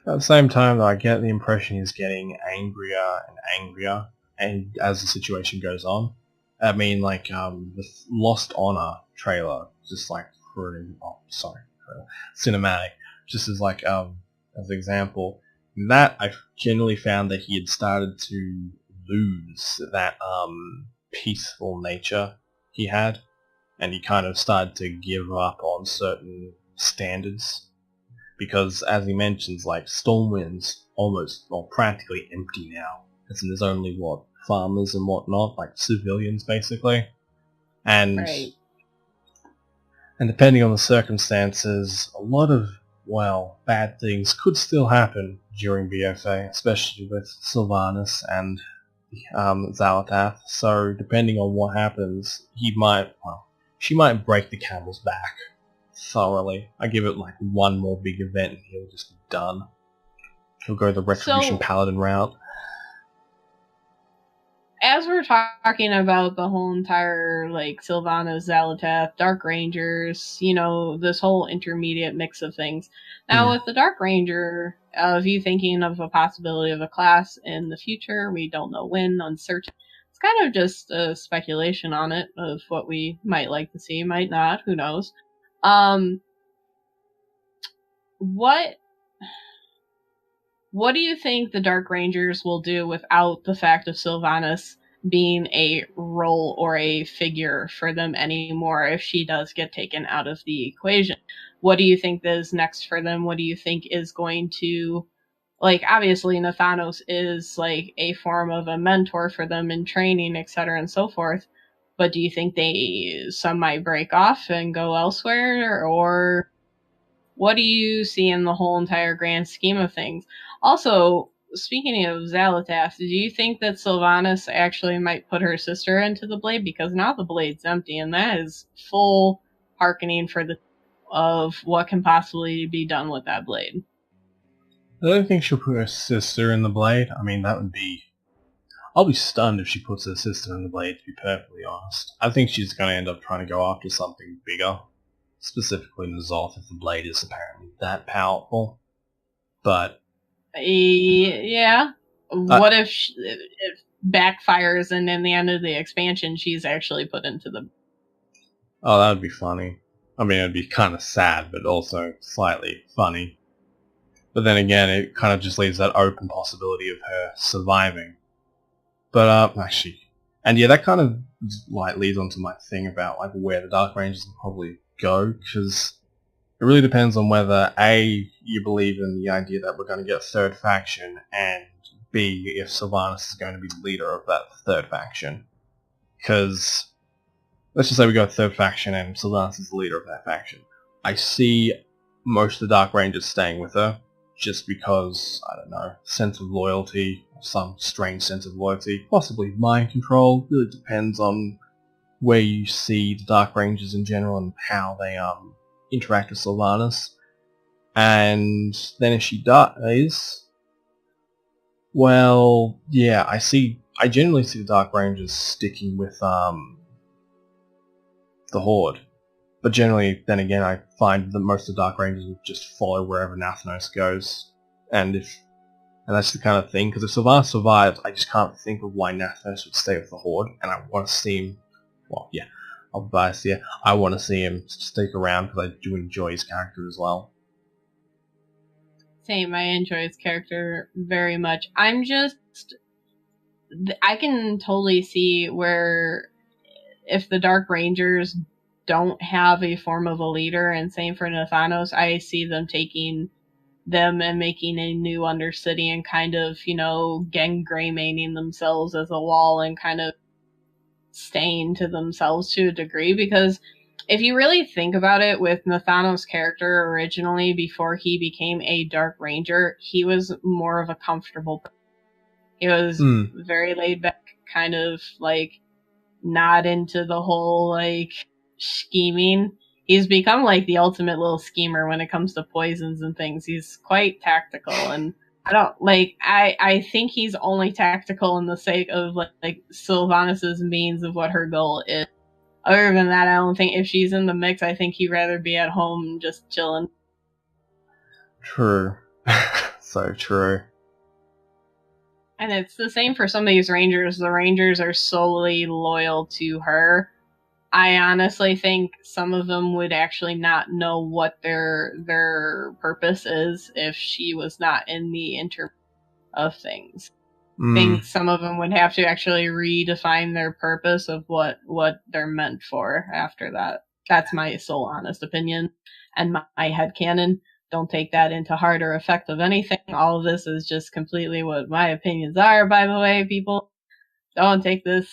At the same time, though, I get the impression he's getting angrier and angrier, and as the situation goes on. I mean, like, the Lost Honor trailer, just like cinematic, just as like, as an example, that I generally found that he had started to lose that peaceful nature he had, and he kind of started to give up on certain standards, because as he mentions, like, Stormwind's almost, well, practically empty now, as in there's only, what, farmers and whatnot, like civilians basically, and right. And depending on the circumstances, a lot of, well, bad things could still happen during BFA, especially with Sylvanas and Zalatath. So depending on what happens, she might break the camel's back thoroughly. I give it like one more big event and he'll just be done. He'll go the Retribution Paladin route. As we're talking about the whole entire, like, Sylvanas, Zalatath, Dark Rangers, you know, this whole intermediate mix of things. Now, with the Dark Ranger, of you thinking of a possibility of a class in the future, we don't know when, uncertain. It's kind of just a speculation on it, of what we might like to see, might not, who knows. What do you think the Dark Rangers will do without the fact of Sylvanas being a role or a figure for them anymore if she does get taken out of the equation? What do you think is next for them? What do you think is going to... Like, obviously, Nathanos is, like, a form of a mentor for them in training, etc. and so forth. But do you think some might break off and go elsewhere, or what do you see in the whole entire grand scheme of things? Also, speaking of Xalatath, do you think that Sylvanas actually might put her sister into the blade? Because now the blade's empty, and that is full hearkening of what can possibly be done with that blade. I don't think she'll put her sister in the blade. I mean, that would be... I'll be stunned if she puts her sister in the blade, to be perfectly honest. I think she's going to end up trying to go after something bigger. Specifically N'Zoth, if the blade is apparently that powerful. But... yeah. What if it backfires and in the end of the expansion she's actually put into the... Oh, that would be funny. I mean, it'd be kind of sad, but also slightly funny. But then again, it kind of just leaves that open possibility of her surviving. But, actually... And yeah, that kind of, like, leads on to my thing about, like, where the Dark Rangers will probably go, because it really depends on whether, A, you believe in the idea that we're going to get a third faction, and B, if Sylvanas is going to be the leader of that third faction. Because, let's just say we go third faction and Sylvanas is the leader of that faction. I see most of the Dark Rangers staying with her, just because, I don't know, sense of loyalty, some strange sense of loyalty, possibly mind control. Really depends on where you see the Dark Rangers in general and how they interact with Sylvanas. And then if she dies, well, yeah, I generally see the Dark Rangers sticking with the Horde. But generally, then again, I find that most of the Dark Rangers will just follow wherever Nathanos goes. And that's the kind of thing, because if Sylvanas survives, I just can't think of why Nathanos would stay with the Horde, and I want to see him, well, yeah, I'll be biased here, I want to see him stick around because I do enjoy his character as well. Same, I enjoy his character very much. I can totally see where if the Dark Rangers don't have a form of a leader, and same for Nathanos, I see them taking them and making a new Undercity and kind of, gang Greymaining themselves as a wall and kind of staying to themselves to a degree, because if you really think about it, with Nathanos' character originally, before he became a Dark Ranger, he was more of a comfortable person. He was very laid back, kind of like not into the whole like scheming. He's become like the ultimate little schemer when it comes to poisons and things. He's quite tactical, and I think he's only tactical in the sake of like Sylvanas' means of what her goal is. Other than that, I don't think if she's in the mix, I think he'd rather be at home just chilling. True. So true. And it's the same for some of these Rangers. The Rangers are solely loyal to her. I honestly think some of them would actually not know what their purpose is if she was not in the inter of things. I think some of them would have to actually redefine their purpose of what they're meant for after that. That's my sole honest opinion and my headcanon. Don't take that into heart or effect of anything. All of this is just completely what my opinions are, by the way, people. Don't take this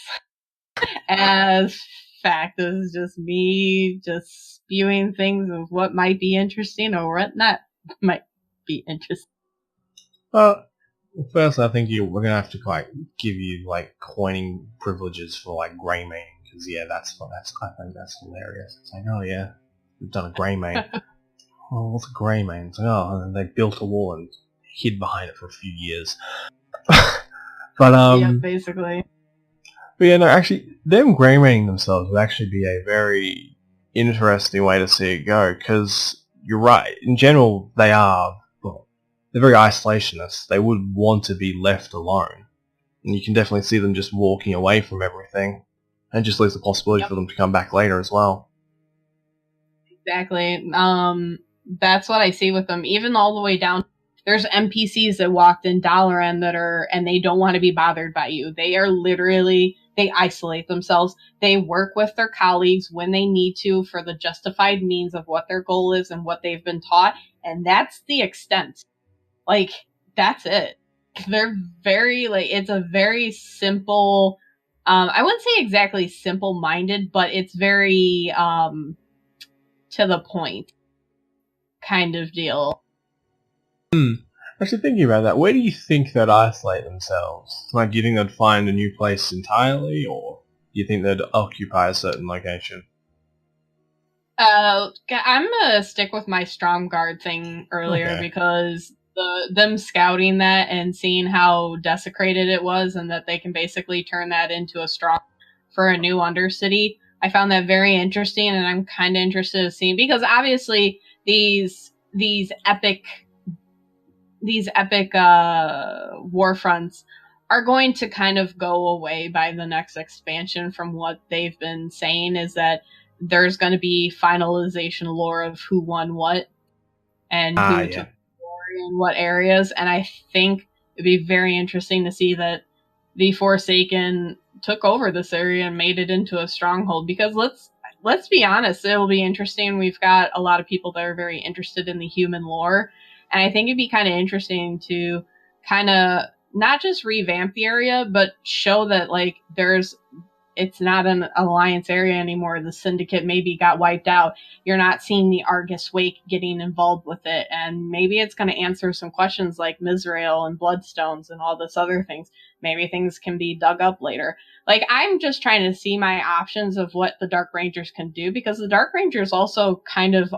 as fact. This is just me just spewing things of what might be interesting or what not might be interesting. Well, first I think we're going to have to like give you like coining privileges for like Greymaining, because yeah, I think that's hilarious. It's like, oh yeah, we've done a Greymane. Oh, what's a Greymane? It's like, oh, and they built a wall and hid behind it for a few years. But yeah, basically. But yeah, no, actually, them Greymaining themselves would actually be a very interesting way to see it go, because you're right. In general, they're very isolationist. They would want to be left alone. And you can definitely see them just walking away from everything. And just leaves the possibility for them to come back later as well. Exactly. That's what I see with them. Even all the way down, there's NPCs that walked in Dalaran and they don't want to be bothered by you. They are literally, they isolate themselves. They work with their colleagues when they need to for the justified means of what their goal is and what they've been taught. And that's the extent. That's it. They're very, it's a very simple I wouldn't say exactly simple-minded, but it's very to the point kind of deal. Actually, thinking about that, where do you think they'd isolate themselves? Like, do you think they'd find a new place entirely, or do you think they'd occupy a certain location? I'm gonna stick with my strong guard thing earlier Okay. because them scouting that and seeing how desecrated it was, and that they can basically turn that into a strong for a new Undercity. I found that very interesting, and I'm kind of interested in seeing, because obviously these epic war fronts are going to kind of go away by the next expansion. From what they've been saying is that there's going to be finalization lore of who won what and who took glory in what areas, and I think it'd be very interesting to see that the Forsaken took over this area and made it into a stronghold, because let's be honest, it'll be interesting. We've got a lot of people that are very interested in the human lore, and I think it'd be kind of interesting to kind of not just revamp the area, but show that like it's not an alliance area anymore. The syndicate maybe got wiped out. You're not seeing the Argus Wake getting involved with it, and maybe it's going to answer some questions like Mizrael and Bloodstones and all this other things. Maybe things can be dug up later. Like, I'm just trying to see my options of what the Dark Rangers can do, because the Dark Rangers also kind of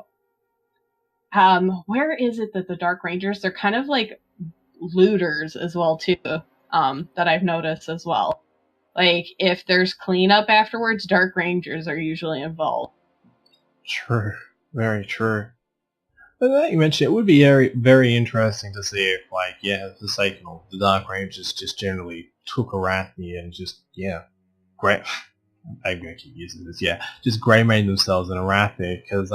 where is it that the Dark Rangers, they're kind of like looters as well too, that I've noticed as well. Like, if there's cleanup afterwards, Dark Rangers are usually involved. True. Very true. But now you mentioned, it would be very, very interesting to see if, like, yeah, the Forsaken or the Dark Rangers just generally took Arathi and just, yeah, great. I'm going to keep using this, yeah, just grey-made themselves in Arathi, because,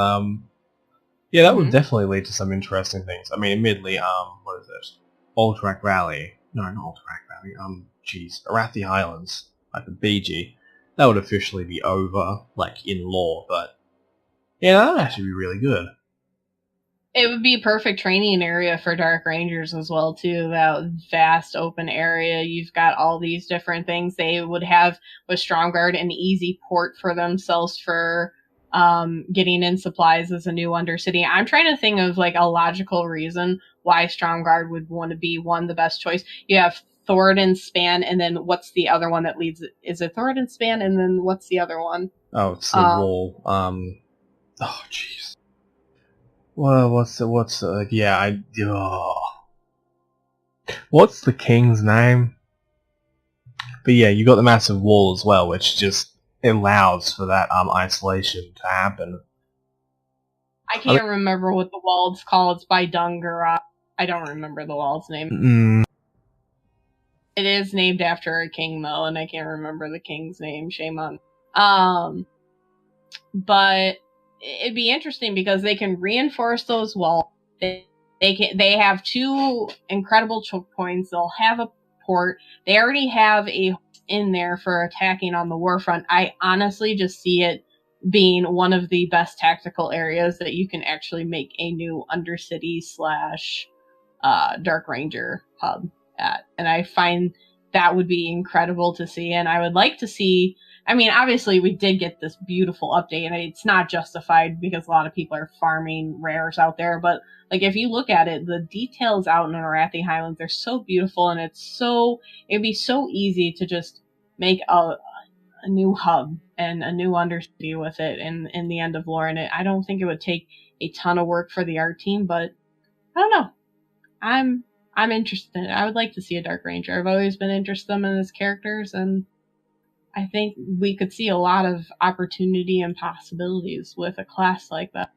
yeah, that would definitely lead to some interesting things. I mean, admittedly, what is it? Alterac Valley. No, not Alterac Valley, Arathi Highlands, like the BG. That would officially be over, like, in lore, but, yeah, that would actually be really good. It would be a perfect training area for Dark Rangers as well too. That vast open area. You've got all these different things. They would have with Stromgarde an easy port for themselves for getting in supplies as a new Undercity. I'm trying to think of like a logical reason why Stromgarde would want to be the best choice. You have Thoradin Span, and then what's the other one that leads it? Is it Thoradin Span, and then what's the other one? Oh, it's the wall. Oh, jeez. Well, what's yeah, what's the king's name? But yeah, you got the massive wall as well, which just allows for that isolation to happen. I can't remember what the wall's called. It's by Dungara. I don't remember the wall's name. It is named after a king though, and I can't remember the king's name. Shame on. But it'd be interesting because they can reinforce those walls. They have two incredible choke points. They'll have a port. They already have a in there for attacking on the warfront. I honestly just see it being one of the best tactical areas that you can actually make a new Undercity / Dark Ranger hub at. And I find that would be incredible to see. And I would like to see, I mean, obviously we did get this beautiful update, and it's not justified because a lot of people are farming rares out there, but like if you look at it, the details out in the Arathi Highlands are so beautiful, and it'd be so easy to just make a new hub and a new Undercity with it in the end of lore. And I don't think it would take a ton of work for the art team, but I don't know. I'm interested. I would like to see a Dark Ranger. I've always been interested in his characters, and I think we could see a lot of opportunity and possibilities with a class like that.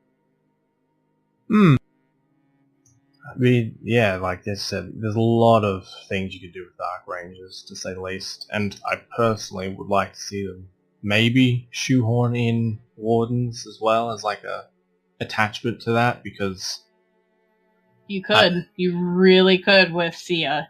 I mean, yeah, like I said, there's a lot of things you could do with Dark Rangers, to say the least, and I personally would like to see them maybe shoehorn in Wardens as well as like a attachment to that, because you really could with Sia.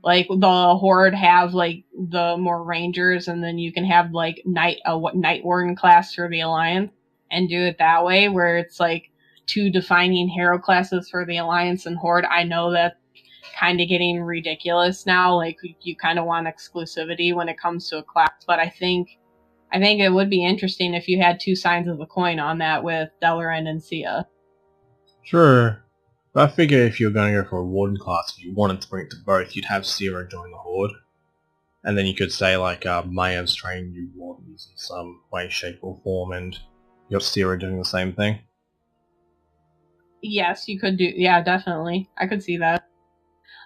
Like the Horde have like the more Rangers, and then you can have like Night Warden class for the Alliance, and do it that way, where it's like two defining hero classes for the Alliance and Horde. I know that kind of getting ridiculous now. Like, you kind of want exclusivity when it comes to a class, but I think it would be interesting if you had two sides of the coin on that with Delaran and Sia. Sure. But I figure if you're going to go for a Warden class, if you wanted to bring it to both, you'd have Sierra join the Horde. And then you could say, like, Mayev's training you Wardens in some way, shape, or form, and you got Sierra doing the same thing. Yes, you could do... Yeah, definitely. I could see that.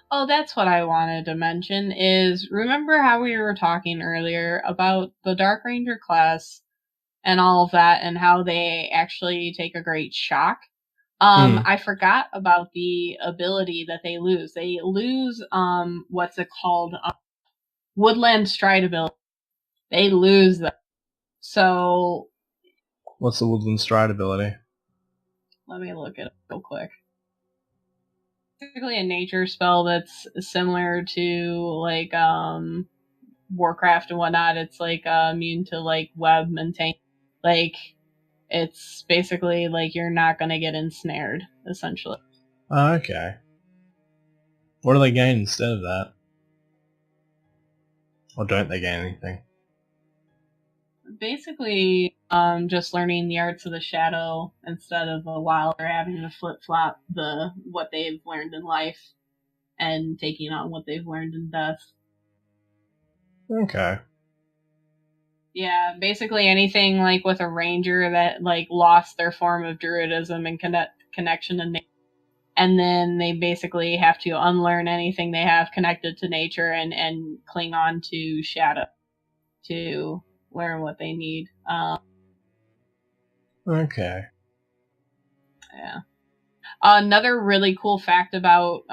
Oh, that's what I wanted to mention, is remember how we were talking earlier about the Dark Ranger class and all of that, and how they actually take a great shock? I forgot about the ability that they lose. They lose, what's it called? Woodland Stride ability. They lose that. So... What's the Woodland Stride ability? Let me look it up real quick. Basically a nature spell that's similar to, like, Warcraft and whatnot. It's, like, immune to, like, web maintain. Like, it's basically, like, you're not gonna get ensnared, essentially. Oh, okay. What do they gain instead of that? Or don't they gain anything? Basically, just learning the arts of the shadow instead of a while they're having to flip-flop what they've learned in life and taking on what they've learned in death. Okay. Yeah, basically anything, like, with a ranger that, like, lost their form of druidism and connection to nature, and then they basically have to unlearn anything they have connected to nature and cling on to shadow to learn what they need. Okay. Yeah. Another really cool fact about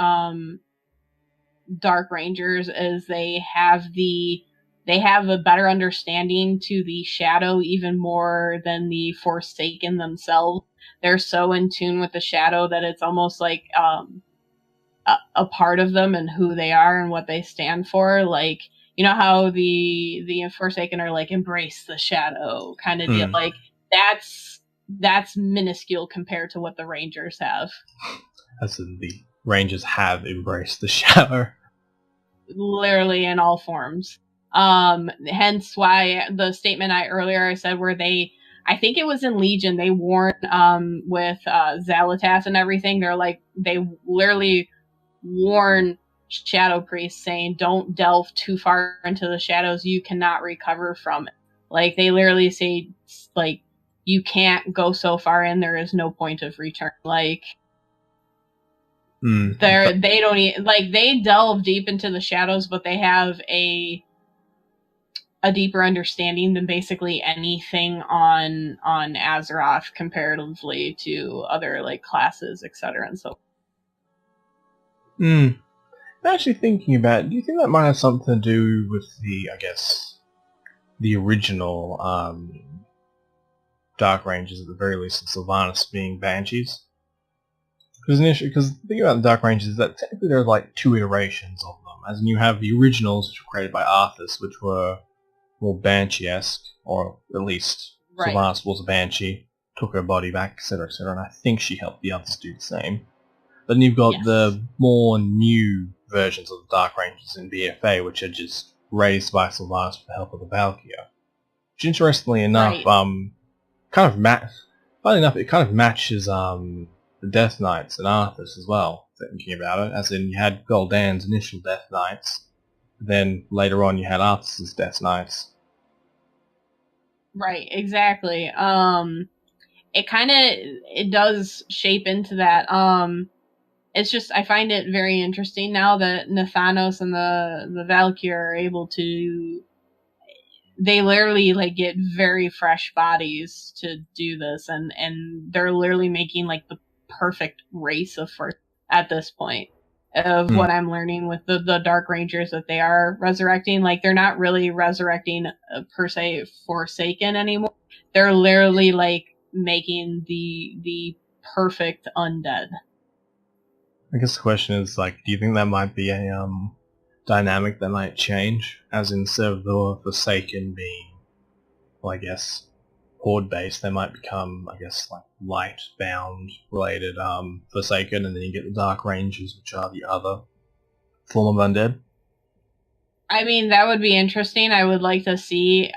Dark Rangers is they have a better understanding to the shadow even more than the Forsaken themselves. They're so in tune with the shadow that it's almost like a part of them and who they are and what they stand for. Like, you know how the Forsaken are like, embrace the shadow kind of deal. Like, that's minuscule compared to what the Rangers have. As in the Rangers have embraced the shadow. Literally in all forms. Hence why the statement I said where I think it was in Legion, they warned with Xalatath and everything. They literally warn Shadow Priests saying, don't delve too far into the shadows, you cannot recover from it. Like, they literally say, like, you can't go so far in, there is no point of return. Like, they don't like, they delve deep into the shadows, but they have a deeper understanding than basically anything on Azeroth comparatively to other, like, classes, etc. and so. I'm actually thinking about it, do you think that might have something to do with the, I guess, the original Dark Rangers, at the very least, in Sylvanas being Banshees? Because the thing about the Dark Rangers is that technically there are like two iterations of them. As in, you have the originals, which were created by Arthas, which were more Banshee-esque, or at least Sylvanas was a Banshee, took her body back, etc., and I think she helped the others do the same. Then you've got the more new versions of the Dark Rangers in BFA, which are just raised by Sylvanas with the help of the Valkyria. Which, interestingly enough, funny enough, it kind of matches the Death Knights and Arthas as well, thinking about it. As in, you had Gul'dan's initial Death Knights, then later on you had Arthas' Death Knights. Right, exactly. It does shape into that. It's just, I find it very interesting now that Nathanos and the Valkyrie are able to, they literally, like, get very fresh bodies to do this, and they're literally making, like, the perfect race of first at this point of what I'm learning with the Dark Rangers that they are resurrecting. Like, they're not really resurrecting per se Forsaken anymore. They're literally, like, making the perfect undead. I guess the question is, like, do you think that might be a dynamic that might change? As instead of the Forsaken being, well, I guess, Horde-based, they might become, I guess, like, light-bound related Forsaken, and then you get the Dark Rangers, which are the other. form of undead? I mean, that would be interesting. I would like to see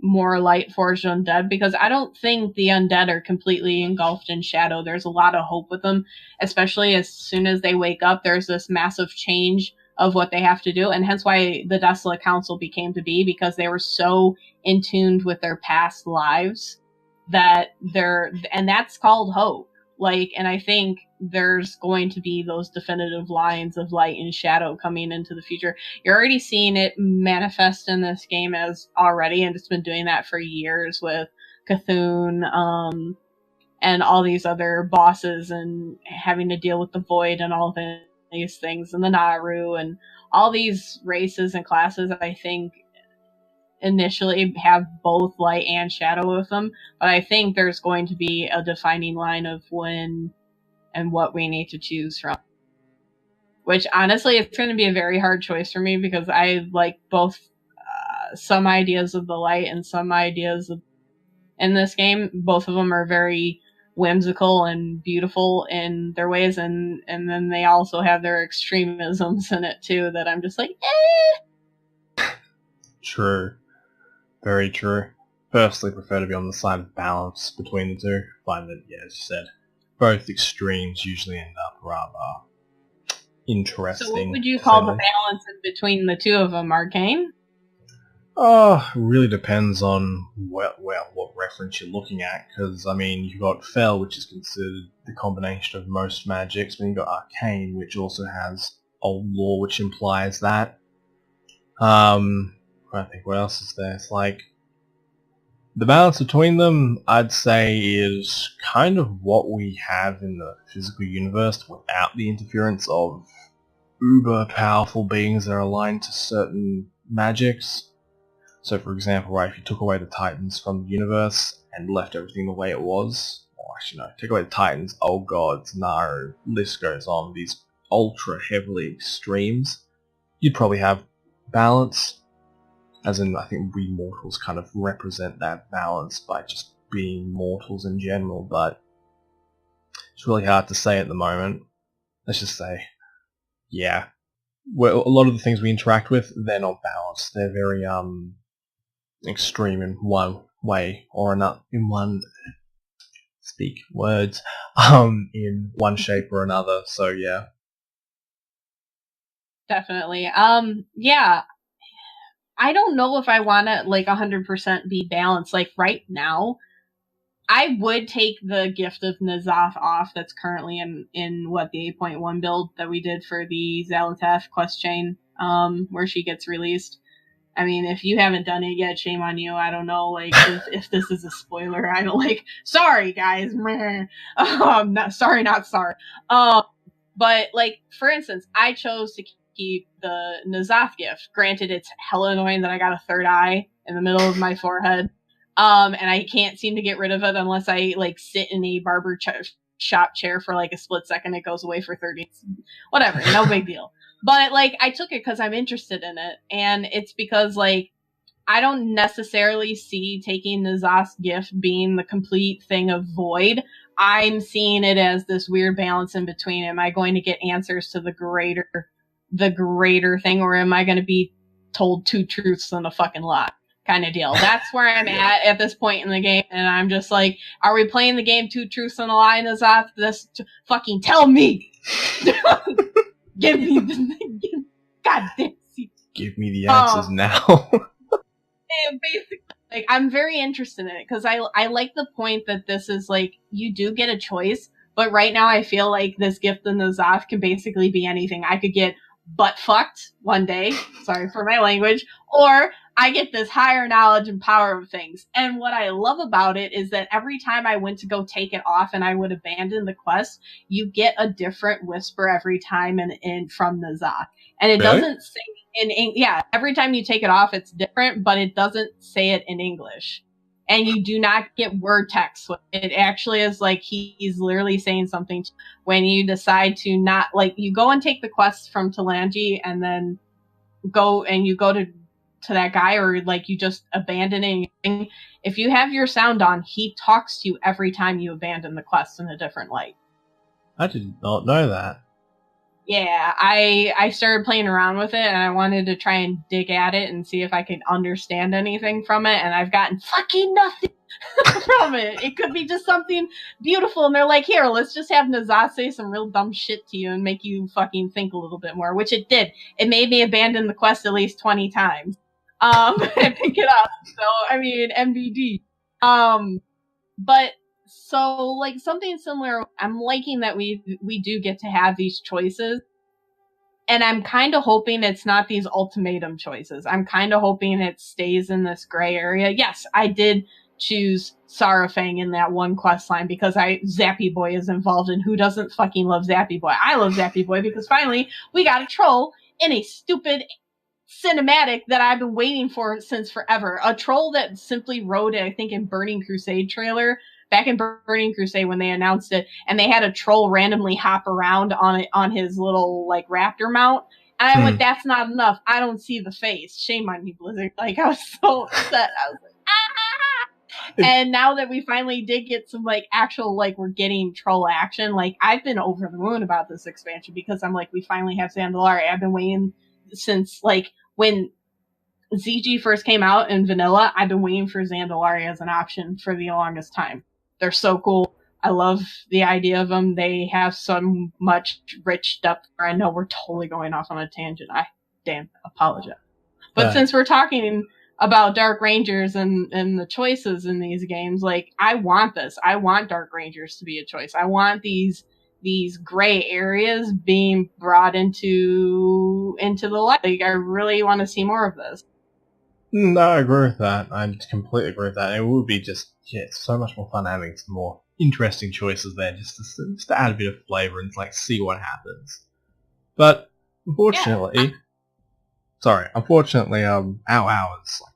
more light forged undead, because I don't think the undead are completely engulfed in shadow. There's a lot of hope with them, especially as soon as they wake up. There's this massive change of what they have to do, and hence why the Desolate Council became to be, because they were so in tune with their past lives that and that's called hope. Like, and I think there's going to be those definitive lines of light and shadow coming into the future. You're already seeing it manifest in this game as already, and it's been doing that for years with Cthulhu, and all these other bosses, and having to deal with the Void and all these things, and the Naru, and all these races and classes, I think, initially have both light and shadow with them, but I think there's going to be a defining line of when and what we need to choose from. Which, honestly, it's going to be a very hard choice for me, because I like both some ideas of the light and some ideas of in this game. Both of them are very whimsical and beautiful in their ways, and then they also have their extremisms in it too, that I'm just like, eh. True. Very true. Personally prefer to be on the side of balance between the two. Find that, yeah, as you said, both extremes usually end up rather interesting. So what would you call the balance in between the two of them, Arcane? Really depends on what reference you're looking at, because, I mean, you've got Fel, which is considered the combination of most magics, but you've got Arcane, which also has old lore, which implies that. I think what else is there? It's like, the balance between them, I'd say, is kind of what we have in the physical universe without the interference of uber powerful beings that are aligned to certain magics. So, for example, right, if you took away the Titans from the universe and left everything the way it was, or actually no, take away the Titans, old gods, Naru, list goes on, these ultra heavily extremes, you'd probably have balance. As in, I think we mortals kind of represent that balance by just being mortals in general, but it's really hard to say at the moment. Let's just say, yeah. Well, a lot of the things we interact with, they're not balanced. They're very, extreme in one way or another, in one in one shape or another, so yeah. Definitely. Yeah. I don't know if I want to, like, 100% be balanced. Like, right now, I would take the Gift of N'Zoth off that's currently in what, the 8.1 build that we did for the Xal'atath quest chain, where she gets released. I mean, if you haven't done it yet, shame on you. I don't know, like, if this is a spoiler. I don't, like, sorry, guys. Not sorry. But, like, for instance, I chose to keep the N'Zoth gift. Granted, it's hella annoying that I got a third eye in the middle of my forehead, and I can't seem to get rid of it unless I, like, sit in a barber shop chair for, like, a split second. It goes away for 30. Whatever, no big deal. But, like, I took it because I'm interested in it, and it's because, like, I don't necessarily see taking N'Zoth's gift being the complete thing of void. I'm seeing it as this weird balance in between. Am I going to get answers to the greater thing, or am I going to be told two truths and a fucking lie kind of deal? That's where I'm at this point in the game, and I'm just like, are we playing the game two truths and a lie, N'Zoth? Fucking tell me! Give me the goddamn. Give me the answers now. And basically, like, I'm very interested in it because I like the point that this is like, you do get a choice, but right now I feel like this gift in the N'Zoth can basically be anything. I could get butt fucked one day, sorry for my language, or I get this higher knowledge and power of things. And what I love about it is that every time I went to go take it off and I would abandon the quest, you get a different whisper every time in from N'Zoth. And it doesn't say every time you take it off, it's different, but it doesn't say it in English. And you do not get word text. It actually is like he's literally saying something when you decide to not, like, you go and take the quest from Talanji and then go to that guy, or like you just abandon anything. If you have your sound on, he talks to you every time you abandon the quest in a different light. I did not know that. Yeah, I started playing around with it, and I wanted to try and dig at it and see if I could understand anything from it, and I've gotten fucking nothing from it. It could be just something beautiful, and they're like, here, let's just have Nazat say some real dumb shit to you and make you fucking think a little bit more, which it did. It made me abandon the quest at least 20 times. And pick it up. So, I mean, MVD. But so like something similar, I'm liking that we do get to have these choices, and I'm kind of hoping it's not these ultimatum choices. I'm kind of hoping it stays in this gray area. Yes, I did choose Sarafang in that one quest line because Zappy Boy is involved, and who doesn't fucking love Zappy Boy? I love Zappy Boy because finally we got a troll in a stupid cinematic that I've been waiting for since forever. A troll that simply rode it, I think, in Burning Crusade trailer. Back in Burning Crusade when they announced it, and they had a troll randomly hop around on his little like raptor mount. And I went, that's not enough. I don't see the face. Shame on you, Blizzard. Like, I was so upset. I was like, ah! And now that we finally did get some like actual like we're getting troll action, like I've been over the moon about this expansion because I'm like, we finally have Zandalari. I've been waiting since like when ZG first came out in vanilla. I've been waiting for Zandalari as an option for the longest time. They're so cool. I love the idea of them. They have so much rich depth. I know we're totally going off on a tangent. I apologize. But since we're talking about Dark Rangers and the choices in these games, like I want this. I want Dark Rangers to be a choice. I want these gray areas being brought into the light. Like I really want to see more of this. No, I agree with that. I completely agree with that. It would be just, so much more fun having some more interesting choices there, just to add a bit of flavour and like see what happens. But unfortunately, our hours like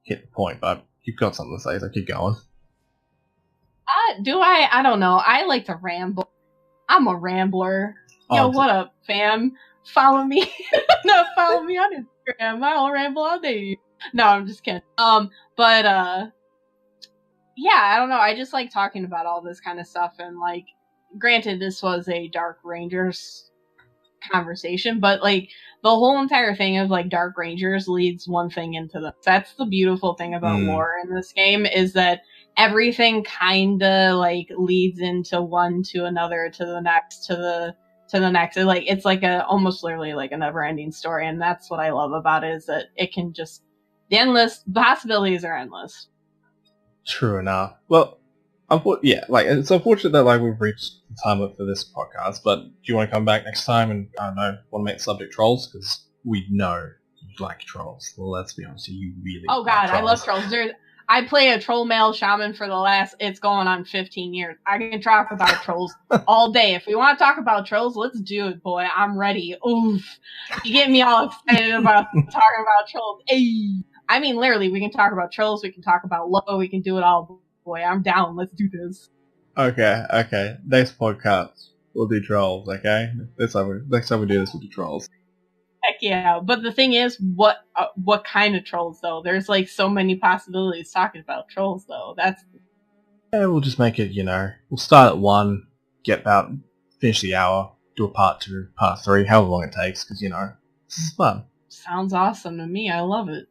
hit the point. But you've got something to say, so keep going. Do I? I don't know. I like to ramble. I'm a rambler. Yo, what up, fam? Follow me. No, follow me on Instagram. I'll ramble all day. No, I'm just kidding. But yeah, I don't know. I just like talking about all this kind of stuff, and like, granted, this was a Dark Rangers conversation, but like the whole entire thing of like Dark Rangers leads one thing into the. That's the beautiful thing about lore in this game is that everything kinda like leads into one to another to the next to the next. It's like a almost literally like a never-ending story, and that's what I love about it is that it can just the possibilities are endless. True enough. Well, it's unfortunate that like we've reached the time limit for this podcast. But do you want to come back next time and I don't know, want to make the subject trolls because we know you like trolls. Well, let's be honest, you really. Oh God, I love trolls. I play a troll male shaman for the last, it's going on 15 years. I can talk about trolls all day. If we want to talk about trolls, let's do it, boy. I'm ready. Oof. You get me all excited about talking about trolls. Ay. I mean, literally, we can talk about trolls, we can talk about low, we can do it all. Boy, I'm down. Let's do this. Okay. Next podcast, we'll do trolls, okay? Next time we do this, we'll do trolls. Heck yeah. But the thing is, what kind of trolls, though? There's, like, so many possibilities talking about trolls, though. Yeah, we'll just make it, we'll start at 1, finish the hour, do a part 2, part 3, however long it takes, because, this is fun. Sounds awesome to me. I love it.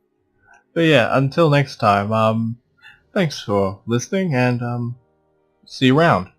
But yeah, until next time, thanks for listening, and see you around.